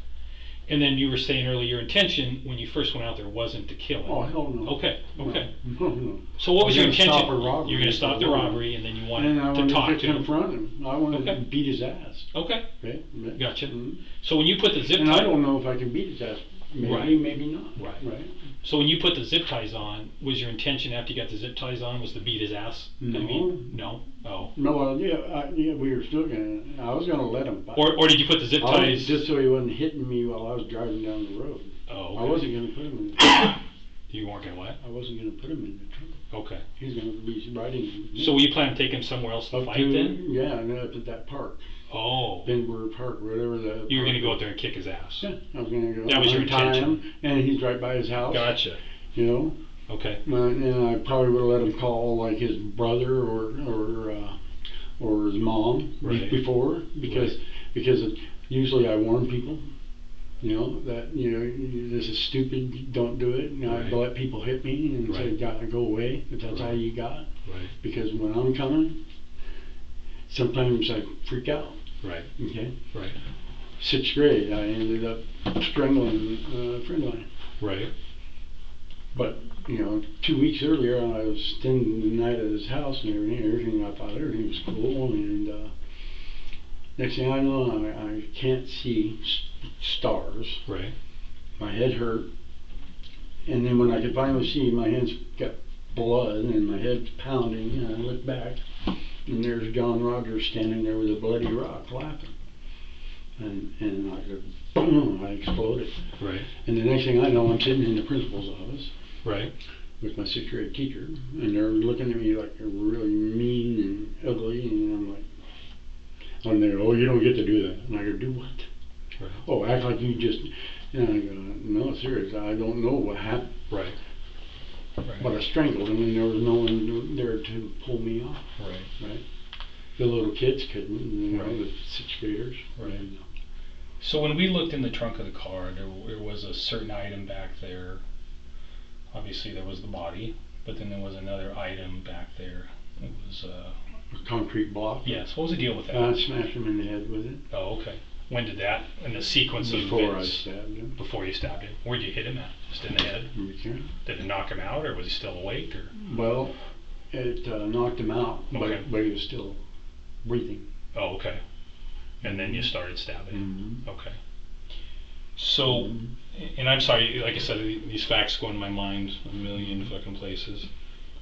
[SPEAKER 5] And then you were saying earlier your intention when you first went out there wasn't to kill him.
[SPEAKER 1] Oh, hell no.
[SPEAKER 5] Okay. Okay.
[SPEAKER 1] No.
[SPEAKER 5] So what was your
[SPEAKER 1] I was
[SPEAKER 5] intention?
[SPEAKER 1] gonna stop a robbery
[SPEAKER 5] You're going to stop the
[SPEAKER 1] for one.
[SPEAKER 5] robbery, and then you
[SPEAKER 1] And
[SPEAKER 5] wanted
[SPEAKER 1] I
[SPEAKER 5] to
[SPEAKER 1] wanted
[SPEAKER 5] talk
[SPEAKER 1] to
[SPEAKER 5] to him.
[SPEAKER 1] confront him. I wanted
[SPEAKER 5] Okay.
[SPEAKER 1] to beat his ass.
[SPEAKER 5] Okay.
[SPEAKER 1] Okay?
[SPEAKER 5] Gotcha.
[SPEAKER 1] Mhm.
[SPEAKER 5] So when you put the zip
[SPEAKER 1] And I
[SPEAKER 5] tie,
[SPEAKER 1] don't know if I can beat his ass. Maybe,
[SPEAKER 5] Right.
[SPEAKER 1] maybe not.
[SPEAKER 5] Right. so when you put the zip ties on, was your intention after you got the zip ties on was to beat his ass?
[SPEAKER 1] No.
[SPEAKER 5] I mean, no. Oh.
[SPEAKER 1] No, yeah, we were still gonna. I was gonna let him fight.
[SPEAKER 5] Or did you put the zip ties?
[SPEAKER 1] Just so he wasn't hitting me while I was driving down the road.
[SPEAKER 5] Oh.
[SPEAKER 1] I
[SPEAKER 5] Okay.
[SPEAKER 1] wasn't gonna put him in the trunk.
[SPEAKER 5] You weren't gonna what?
[SPEAKER 1] I wasn't gonna put him in the trunk.
[SPEAKER 5] Okay.
[SPEAKER 1] He was gonna be riding. with me.
[SPEAKER 5] So you plan to take him somewhere else to
[SPEAKER 1] Up
[SPEAKER 5] fight
[SPEAKER 1] to,
[SPEAKER 5] then?
[SPEAKER 1] Yeah, and up at that park,
[SPEAKER 5] Oh.
[SPEAKER 1] Benbur Park, whatever that.
[SPEAKER 5] You were gonna
[SPEAKER 1] park
[SPEAKER 5] go
[SPEAKER 1] is.
[SPEAKER 5] out there and kick his ass.
[SPEAKER 1] Yeah, I was gonna go.
[SPEAKER 5] That was your
[SPEAKER 1] untie
[SPEAKER 5] intention.
[SPEAKER 1] him, and he's right by his house.
[SPEAKER 5] Gotcha.
[SPEAKER 1] You know.
[SPEAKER 5] Okay.
[SPEAKER 1] And I probably would have let him call like his brother or his mom
[SPEAKER 5] Right.
[SPEAKER 1] before because usually I warn people, you know, that this is stupid, don't do it. And I
[SPEAKER 5] Right.
[SPEAKER 1] let people hit me and say,
[SPEAKER 5] Right.
[SPEAKER 1] "Gotta go away if that's all
[SPEAKER 5] Right.
[SPEAKER 1] you got."
[SPEAKER 5] Right.
[SPEAKER 1] Because when I'm coming, sometimes I freak out.
[SPEAKER 5] Right.
[SPEAKER 1] Okay.
[SPEAKER 5] Right.
[SPEAKER 1] 6th grade, I ended up strangling a friend of mine.
[SPEAKER 5] Right.
[SPEAKER 1] But, 2 weeks earlier, I was staying the night at his house and everything. I thought everything was cool. And Next thing I know, I can't see stars.
[SPEAKER 5] Right.
[SPEAKER 1] My head hurt. And then when I could finally see, my hands got blood and my head's pounding, and I look back, and there's John Rogers standing there with a bloody rock laughing. And I go, boom, I exploded.
[SPEAKER 5] Right.
[SPEAKER 1] And the next thing I know, I'm sitting in the principal's office.
[SPEAKER 5] Right.
[SPEAKER 1] With my 6th grade teacher, and they're looking at me like they're really mean and ugly, and I'm like, they go, oh, you don't get to do that. And I go, do what?
[SPEAKER 5] Right.
[SPEAKER 1] Oh, act like you just, and I go, no, seriously, I don't know what happened.
[SPEAKER 5] Right.
[SPEAKER 1] But I strangled him, and there was no one there to pull me off.
[SPEAKER 5] Right.
[SPEAKER 1] The little kids couldn't,
[SPEAKER 5] Right.
[SPEAKER 1] the 6th graders.
[SPEAKER 5] Right. So when we looked in the trunk of the car, there was a certain item back there. Obviously, there was the body, but then there was another item back there. It was
[SPEAKER 1] A concrete block.
[SPEAKER 5] yes. What was the deal with that?
[SPEAKER 1] I smashed him in the head with it.
[SPEAKER 5] Oh, okay. When did that? In the sequence of
[SPEAKER 1] Before I
[SPEAKER 5] events?
[SPEAKER 1] stabbed him.
[SPEAKER 5] Before you stabbed him. Where'd you hit him at? Just in the head?
[SPEAKER 1] Okay.
[SPEAKER 5] Did it knock him out, or was he still awake? Or
[SPEAKER 1] Well, it knocked him out,
[SPEAKER 5] Okay.
[SPEAKER 1] but he was still breathing.
[SPEAKER 5] oh, okay. And then you started stabbing him.
[SPEAKER 1] Mm-hmm.
[SPEAKER 5] Okay. So, and I'm sorry, like I said, these facts go in my mind a million fucking places.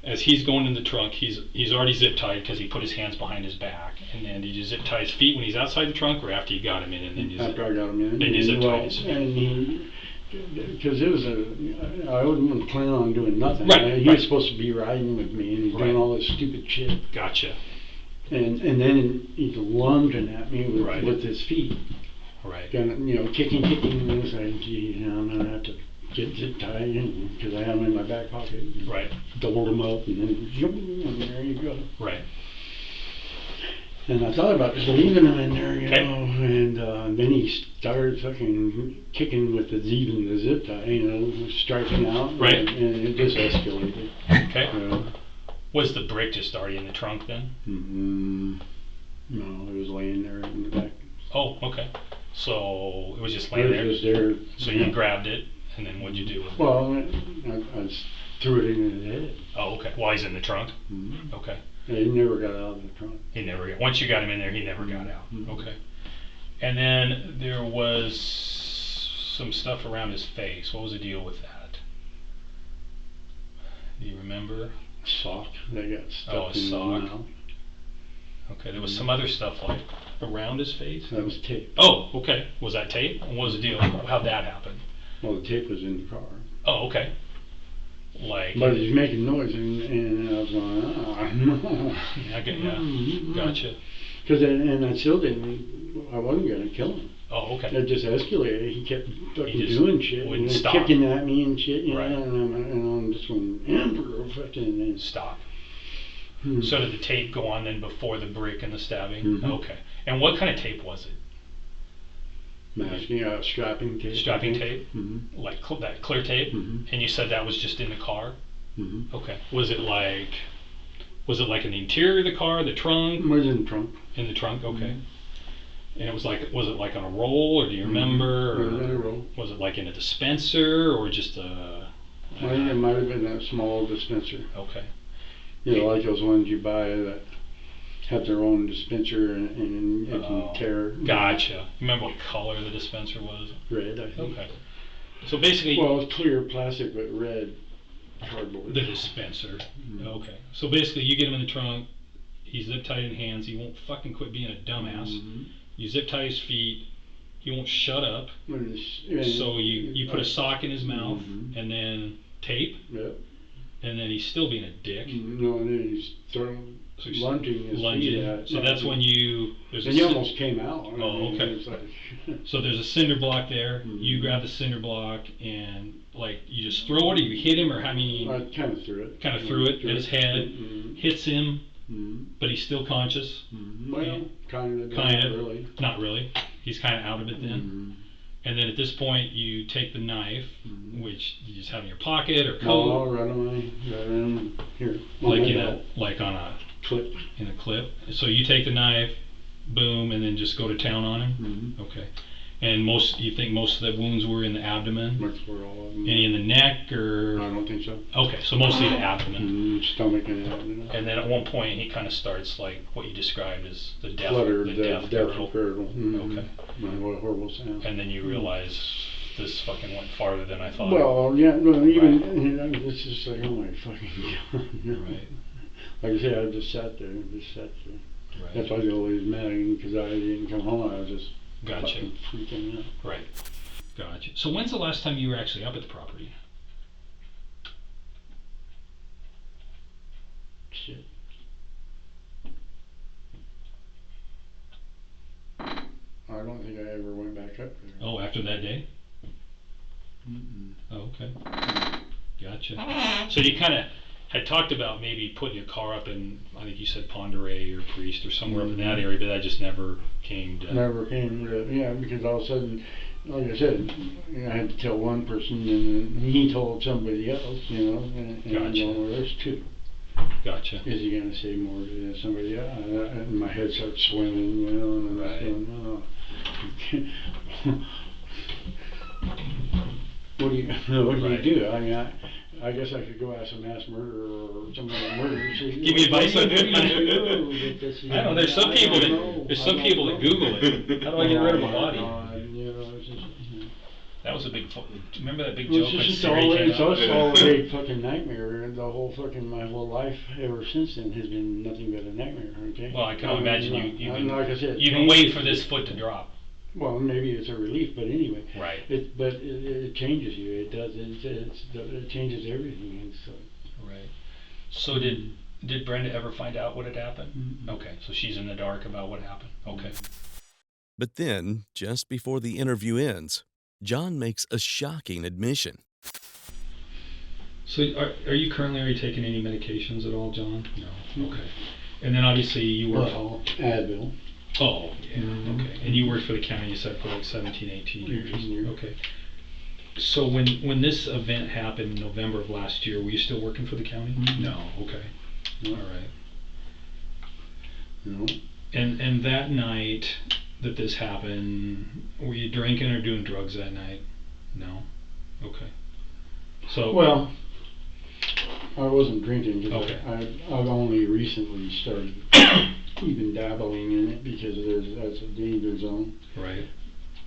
[SPEAKER 5] As he's going in the trunk, he's already zip tied because he put his hands behind his back. And then did you zip tie his feet when he's outside the trunk, or after you got him in? And then you
[SPEAKER 1] After I got him in.
[SPEAKER 5] Then you zip tied his feet.
[SPEAKER 1] And he, because it was I wasn't planning on doing nothing.
[SPEAKER 5] Right,
[SPEAKER 1] He
[SPEAKER 5] right.
[SPEAKER 1] was supposed to be riding with me, and he's
[SPEAKER 5] Right.
[SPEAKER 1] doing all this stupid shit.
[SPEAKER 5] Gotcha.
[SPEAKER 1] And then he's lunging at me with,
[SPEAKER 5] Right.
[SPEAKER 1] with his feet.
[SPEAKER 5] Right.
[SPEAKER 1] Kind of, kicking, and I was like, gee, I'm going to have to get zip tied because I have them in my back pocket.
[SPEAKER 5] Right.
[SPEAKER 1] Doubled them up, and then, zoom, and there you go.
[SPEAKER 5] Right.
[SPEAKER 1] And I thought about just leaving him in there,
[SPEAKER 5] Okay.
[SPEAKER 1] and then he started fucking kicking with even the zip tie, striking out.
[SPEAKER 5] Right.
[SPEAKER 1] And it just escalated.
[SPEAKER 5] Okay.
[SPEAKER 1] Yeah.
[SPEAKER 5] Was the brick just already in the trunk then?
[SPEAKER 1] No, it was laying there in the back.
[SPEAKER 5] Oh, okay. So it was just
[SPEAKER 1] It
[SPEAKER 5] laying
[SPEAKER 1] was
[SPEAKER 5] there.
[SPEAKER 1] just there.
[SPEAKER 5] So you grabbed it, and then what'd you do with it?
[SPEAKER 1] Well, I just threw it in his head.
[SPEAKER 5] Oh, okay. While he's in the trunk?
[SPEAKER 1] Mm-hmm.
[SPEAKER 5] Okay.
[SPEAKER 1] He never got out of the trunk.
[SPEAKER 5] He never got, once you got him in there, he never got out.
[SPEAKER 1] Mhm.
[SPEAKER 5] Okay. And then there was some stuff around his face. What was the deal with that? Do you remember?
[SPEAKER 1] Sock that got stuck
[SPEAKER 5] Oh, a
[SPEAKER 1] in his
[SPEAKER 5] sock.
[SPEAKER 1] mouth.
[SPEAKER 5] Okay, there was some other stuff like around his face.
[SPEAKER 1] That was tape.
[SPEAKER 5] Oh, okay. Was that tape? What was the deal? How'd that happen?
[SPEAKER 1] Well, the tape was in the car.
[SPEAKER 5] Oh, okay. Like.
[SPEAKER 1] But he's making noise, and I was going,
[SPEAKER 5] Yeah, gotcha.
[SPEAKER 1] Because and I still didn't. I wasn't gonna kill him.
[SPEAKER 5] Oh, okay.
[SPEAKER 1] It just escalated. He kept fucking
[SPEAKER 5] just
[SPEAKER 1] doing shit,
[SPEAKER 5] wouldn't
[SPEAKER 1] and
[SPEAKER 5] stop.
[SPEAKER 1] kicking at me and shit,
[SPEAKER 5] Right.
[SPEAKER 1] and I'm just going, Emperor, fucking. And,
[SPEAKER 5] Stop.
[SPEAKER 1] hmm.
[SPEAKER 5] So did the tape go on then before the brick and the stabbing?
[SPEAKER 1] Mhm.
[SPEAKER 5] Okay. And what kind of tape was it?
[SPEAKER 1] Masking out, strapping tape.
[SPEAKER 5] Strapping tape?
[SPEAKER 1] Mm-hmm.
[SPEAKER 5] Like that clear tape?
[SPEAKER 1] Mhm.
[SPEAKER 5] And you said that was just in the car?
[SPEAKER 1] Mm-hmm.
[SPEAKER 5] Okay. Was it like in the interior of the car, the trunk?
[SPEAKER 1] It was in the trunk.
[SPEAKER 5] In the trunk, okay.
[SPEAKER 1] Mhm.
[SPEAKER 5] And was it like on a roll, or do you remember?
[SPEAKER 1] It was in a
[SPEAKER 5] Or
[SPEAKER 1] roll.
[SPEAKER 5] was it like in a dispenser, or just a?
[SPEAKER 1] It might have been a small dispenser.
[SPEAKER 5] Okay.
[SPEAKER 1] Like those ones you buy that have their own dispenser and it
[SPEAKER 5] Oh,
[SPEAKER 1] can tear.
[SPEAKER 5] Gotcha. Remember what color the dispenser was?
[SPEAKER 1] Red, I think.
[SPEAKER 5] Okay. So basically,
[SPEAKER 1] Well, it's clear plastic but red cardboard.
[SPEAKER 5] the dispenser.
[SPEAKER 1] Mhm.
[SPEAKER 5] Okay. So basically, you get him in the trunk. He's zip tied in hands. He won't fucking quit being a dumbass.
[SPEAKER 1] Mhm.
[SPEAKER 5] You zip tie his feet. He won't shut up.
[SPEAKER 1] And
[SPEAKER 5] So you put a sock in his mouth,
[SPEAKER 1] Mhm.
[SPEAKER 5] and then tape,
[SPEAKER 1] Yep.
[SPEAKER 5] and then he's still being a dick.
[SPEAKER 1] No, and then he's
[SPEAKER 5] So he's
[SPEAKER 1] lunging his
[SPEAKER 5] lunging.
[SPEAKER 1] feet at.
[SPEAKER 5] So that's when there's a
[SPEAKER 1] And he
[SPEAKER 5] cin-
[SPEAKER 1] almost came out.
[SPEAKER 5] Oh, okay.
[SPEAKER 1] It was like,
[SPEAKER 5] So there's a cinder block there.
[SPEAKER 1] Mhm.
[SPEAKER 5] You grab the cinder block and like you just throw it, or you hit him, or how many?
[SPEAKER 1] I kind of threw it.
[SPEAKER 5] Kind of threw it at his head,
[SPEAKER 1] Mhm.
[SPEAKER 5] hits him,
[SPEAKER 1] Mhm.
[SPEAKER 5] but he's still conscious.
[SPEAKER 1] Mhm. Well, kind of.
[SPEAKER 5] Kinda.
[SPEAKER 1] Really.
[SPEAKER 5] Not really. He's kind of out of it then.
[SPEAKER 1] Mhm.
[SPEAKER 5] And then at this point, you take the knife,
[SPEAKER 1] Mhm.
[SPEAKER 5] which you just have in your pocket or
[SPEAKER 1] No,
[SPEAKER 5] coat,
[SPEAKER 1] right on here.
[SPEAKER 5] like
[SPEAKER 1] on
[SPEAKER 5] in
[SPEAKER 1] my
[SPEAKER 5] a
[SPEAKER 1] belt.
[SPEAKER 5] like on a
[SPEAKER 1] Clip.
[SPEAKER 5] in a clip. So you take the knife, boom, and then just go to town on him.
[SPEAKER 1] Mhm.
[SPEAKER 5] Okay. And you think most of the wounds were in the abdomen?
[SPEAKER 1] That's where all of them.
[SPEAKER 5] Any in the neck, or?
[SPEAKER 1] I don't think so.
[SPEAKER 5] Okay, so mostly the abdomen.
[SPEAKER 1] Stomach and that.
[SPEAKER 5] And then at one point he kind of starts like what you described as the death,
[SPEAKER 1] Flutter,
[SPEAKER 5] the
[SPEAKER 1] death
[SPEAKER 5] gurgle.
[SPEAKER 1] Mm-hmm.
[SPEAKER 5] Okay.
[SPEAKER 1] What a horrible sound.
[SPEAKER 5] And then you realize this fucking went farther than I thought.
[SPEAKER 1] Well, yeah, well, even,
[SPEAKER 5] Right.
[SPEAKER 1] you know, it's just like, oh my fucking God.
[SPEAKER 5] Right.
[SPEAKER 1] Like I said, I just sat there.
[SPEAKER 5] Right.
[SPEAKER 1] That's why I was always mad, because I didn't come home. I was just
[SPEAKER 5] Gotcha.
[SPEAKER 1] fucking freaking out.
[SPEAKER 5] Right. Gotcha. So when's the last time you were actually up at the property?
[SPEAKER 1] Shit. I don't think I ever went back up there.
[SPEAKER 5] Oh, after that day?
[SPEAKER 1] Mm-mm.
[SPEAKER 5] Oh, okay. Gotcha. So you kind of had talked about maybe putting your car up in, I think you said Ponderay or Priest or somewhere up in that area, but that just never came to.
[SPEAKER 1] Never came to, yeah, because all of a sudden, like I said, you know, I had to tell one person, and then he told somebody else, you know, and
[SPEAKER 5] Gotcha.
[SPEAKER 1] you know, well, there's two.
[SPEAKER 5] Gotcha.
[SPEAKER 1] Is he going to say more to somebody else? And my head starts swimming, you know, and I'm
[SPEAKER 5] Right.
[SPEAKER 1] going, oh. What do you
[SPEAKER 5] Right.
[SPEAKER 1] do? I mean, I guess I could go ask a mass murderer or somebody that murdered.
[SPEAKER 5] Give me advice on it.
[SPEAKER 1] I
[SPEAKER 5] I know there's some people that Google it. How do I get rid of a body?
[SPEAKER 1] You know, it's just, you know.
[SPEAKER 5] That was a big. Remember that big
[SPEAKER 1] Well,
[SPEAKER 5] joke when
[SPEAKER 1] it's
[SPEAKER 5] Siri came
[SPEAKER 1] it's
[SPEAKER 5] out?
[SPEAKER 1] all a big fucking nightmare, and the whole fucking, my whole life ever since then has been nothing but a nightmare, okay?
[SPEAKER 5] Well, I can imagine you've been,
[SPEAKER 1] like I said,
[SPEAKER 5] you've been waiting for this foot to drop.
[SPEAKER 1] Well, maybe it's a relief, but anyway.
[SPEAKER 5] Right.
[SPEAKER 1] It changes you, it does, it changes everything, and so.
[SPEAKER 5] Right. So did Brenda ever find out what had happened?
[SPEAKER 1] Mm-mm.
[SPEAKER 5] Okay, so she's in the dark about what happened. Okay.
[SPEAKER 4] But then, just before the interview ends, John makes a shocking admission.
[SPEAKER 5] So are you currently taking any medications at all, John? No. Okay. And then obviously you work.
[SPEAKER 1] Well, Advil.
[SPEAKER 5] Oh, yeah. Okay. And you worked for the county, you said, for like 17, 18 years.
[SPEAKER 1] 18 years.
[SPEAKER 5] Okay. So when this event happened in November of last year, were you still working for the county?
[SPEAKER 1] Mm-hmm.
[SPEAKER 5] No. Okay.
[SPEAKER 1] No.
[SPEAKER 5] All right.
[SPEAKER 1] No.
[SPEAKER 5] And that night that this happened, were you drinking or doing drugs that night? No. Okay. So.
[SPEAKER 1] Well, I wasn't drinking, because
[SPEAKER 5] Okay.
[SPEAKER 1] I've only recently started even dabbling in it, because that's a danger zone.
[SPEAKER 5] Right.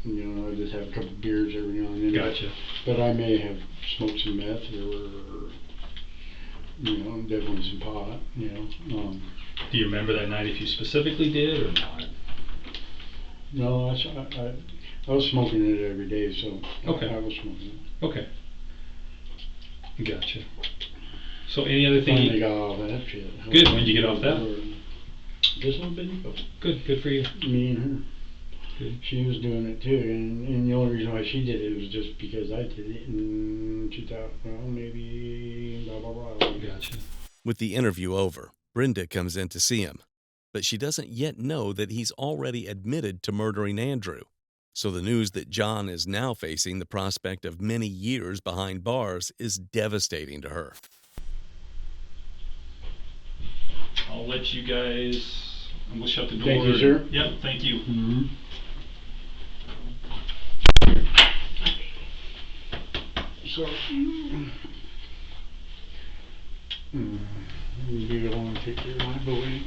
[SPEAKER 1] You know, I just have a couple beers every now and then.
[SPEAKER 5] Gotcha.
[SPEAKER 1] But I may have smoked some meth, or you know, definitely some pot. You know.
[SPEAKER 5] Do you remember that night if you specifically did or not?
[SPEAKER 1] No, I was smoking it every day, so
[SPEAKER 5] Okay.
[SPEAKER 1] I was smoking it.
[SPEAKER 5] Okay. Gotcha. So any other thing?
[SPEAKER 1] Finally got off that shit.
[SPEAKER 5] Good. When did you get off that?
[SPEAKER 1] Just a little bit ago.
[SPEAKER 5] Good for you.
[SPEAKER 1] Me and her.
[SPEAKER 5] Good.
[SPEAKER 1] She was doing it too, and the only reason why she did it was just because I did it in 2000, well, maybe, blah, blah, blah.
[SPEAKER 5] Gotcha.
[SPEAKER 4] With the interview over, Brenda comes in to see him, but she doesn't yet know that he's already admitted to murdering Andrew. So the news that John is now facing the prospect of many years behind bars is devastating to her.
[SPEAKER 5] I'll let you guys. We'll shut the door.
[SPEAKER 1] Thank you, sir.
[SPEAKER 5] Yep. Thank you.
[SPEAKER 1] Mm-hmm. So, you go and take care of my boy.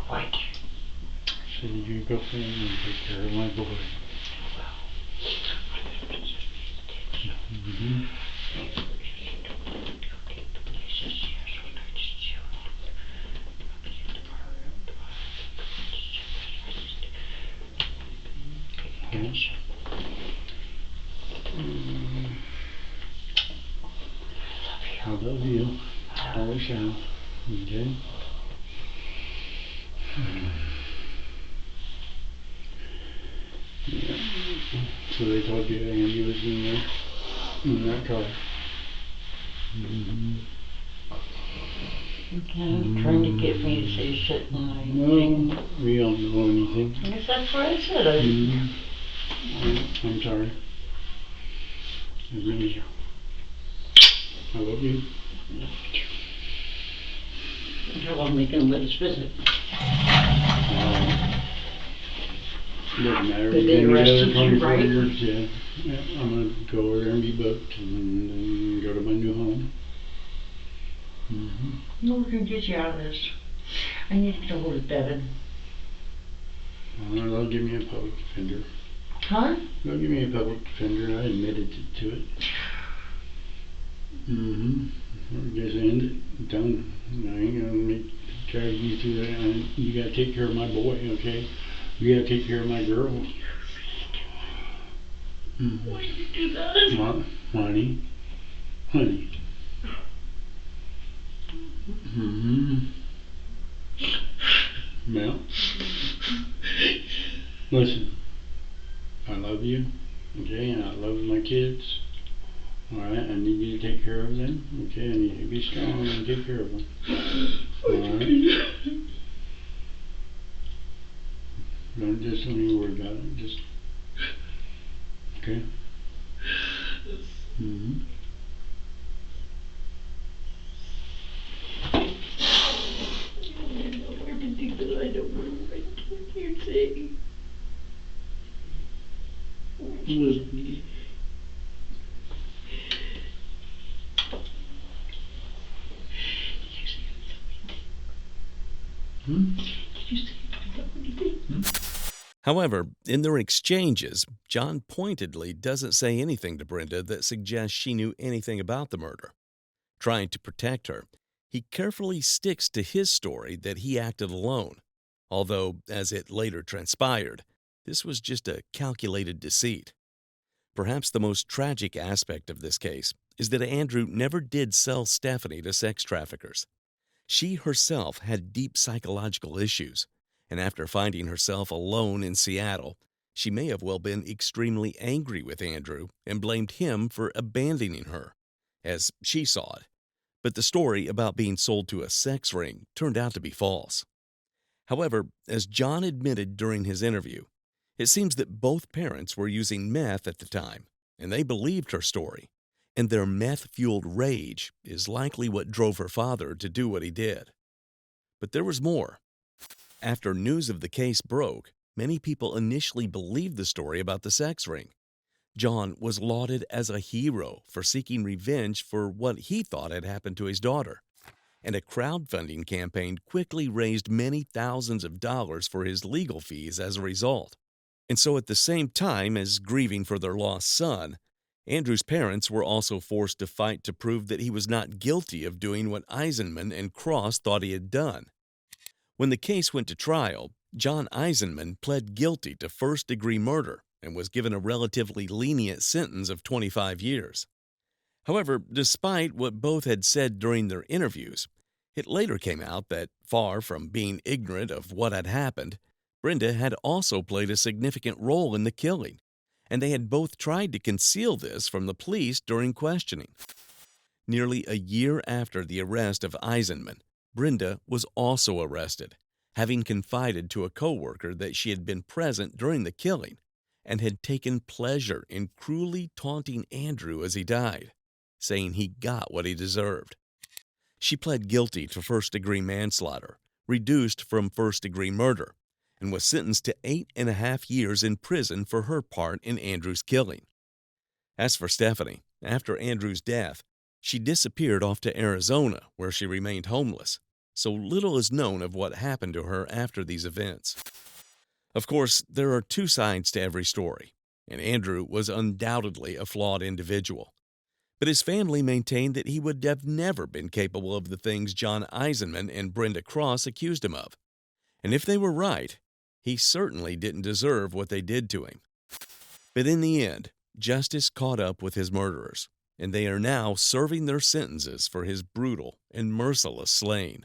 [SPEAKER 6] What?
[SPEAKER 1] So you go in and take care of my boy. Mm-hmm. Yes. I love you. Always have. Okay? Yeah. So they told you Andy was in there? In that car? Mm-hmm.
[SPEAKER 6] Okay, trying to get me to say shit and I
[SPEAKER 1] No, we don't know anything.
[SPEAKER 6] I guess that's what I said.
[SPEAKER 1] I'm sorry. I really, I love you.
[SPEAKER 6] You're only going to let us visit.
[SPEAKER 1] Doesn't matter.
[SPEAKER 6] Did
[SPEAKER 1] We've
[SPEAKER 6] they
[SPEAKER 1] been
[SPEAKER 6] arrest
[SPEAKER 1] together
[SPEAKER 6] you,
[SPEAKER 1] 24
[SPEAKER 6] right?
[SPEAKER 1] years, yeah. Yeah, I'm gonna go over there and be booked and then go to my new home.
[SPEAKER 6] No, we can get you out of this. I need to get a hold of Devin.
[SPEAKER 1] They'll give me a public defender.
[SPEAKER 6] Huh?
[SPEAKER 1] They'll give me a public defender. I admitted to it. Just end it. Done. I ain't gonna try to get through that. You gotta take care of my boy, okay? You gotta take care of my girl.
[SPEAKER 6] Why did you do that?
[SPEAKER 1] Honey. Honey. Well, listen. I love you, okay, and I love my kids. Alright, I need you to take care of them, okay? I need you to be strong and take care of them. Alright? Don't even worry about it, just, okay?
[SPEAKER 6] Everything that I don't want to write to you say.
[SPEAKER 4] However, in their exchanges, John pointedly doesn't say anything to Brenda that suggests she knew anything about the murder. Trying to protect her, he carefully sticks to his story that he acted alone, although, as it later transpired, this was just a calculated deceit. Perhaps the most tragic aspect of this case is that Andrew never did sell Stephanie to sex traffickers. She herself had deep psychological issues, and after finding herself alone in Seattle, she may have well been extremely angry with Andrew and blamed him for abandoning her, as she saw it. But the story about being sold to a sex ring turned out to be false. However, as John admitted during his interview, it seems that both parents were using meth at the time, and they believed her story, and their meth-fueled rage is likely what drove her father to do what he did. But there was more. After news of the case broke, many people initially believed the story about the sex ring. John was lauded as a hero for seeking revenge for what he thought had happened to his daughter, and a crowdfunding campaign quickly raised many thousands of dollars for his legal fees as a result. And so at the same time as grieving for their lost son, Andrew's parents were also forced to fight to prove that he was not guilty of doing what Eisenman and Cross thought he had done. When the case went to trial, John Eisenman pled guilty to first-degree murder and was given a relatively lenient sentence of 25 years. However, despite what both had said during their interviews, it later came out that, far from being ignorant of what had happened, Brenda had also played a significant role in the killing, and they had both tried to conceal this from the police during questioning. Nearly a year after the arrest of Eisenman, Brenda was also arrested, having confided to a coworker that she had been present during the killing and had taken pleasure in cruelly taunting Andrew as he died, saying he got what he deserved. She pled guilty to first-degree manslaughter, reduced from first-degree murder, and was sentenced to 8.5 years in prison for her part in Andrew's killing. As for Stephanie, after Andrew's death, she disappeared off to Arizona, where she remained homeless, so little is known of what happened to her after these events. Of course, there are two sides to every story, and Andrew was undoubtedly a flawed individual. But his family maintained that he would have never been capable of the things John Eisenman and Brenda Cross accused him of. And if they were right, he certainly didn't deserve what they did to him. But in the end, justice caught up with his murderers, and they are now serving their sentences for his brutal and merciless slaying.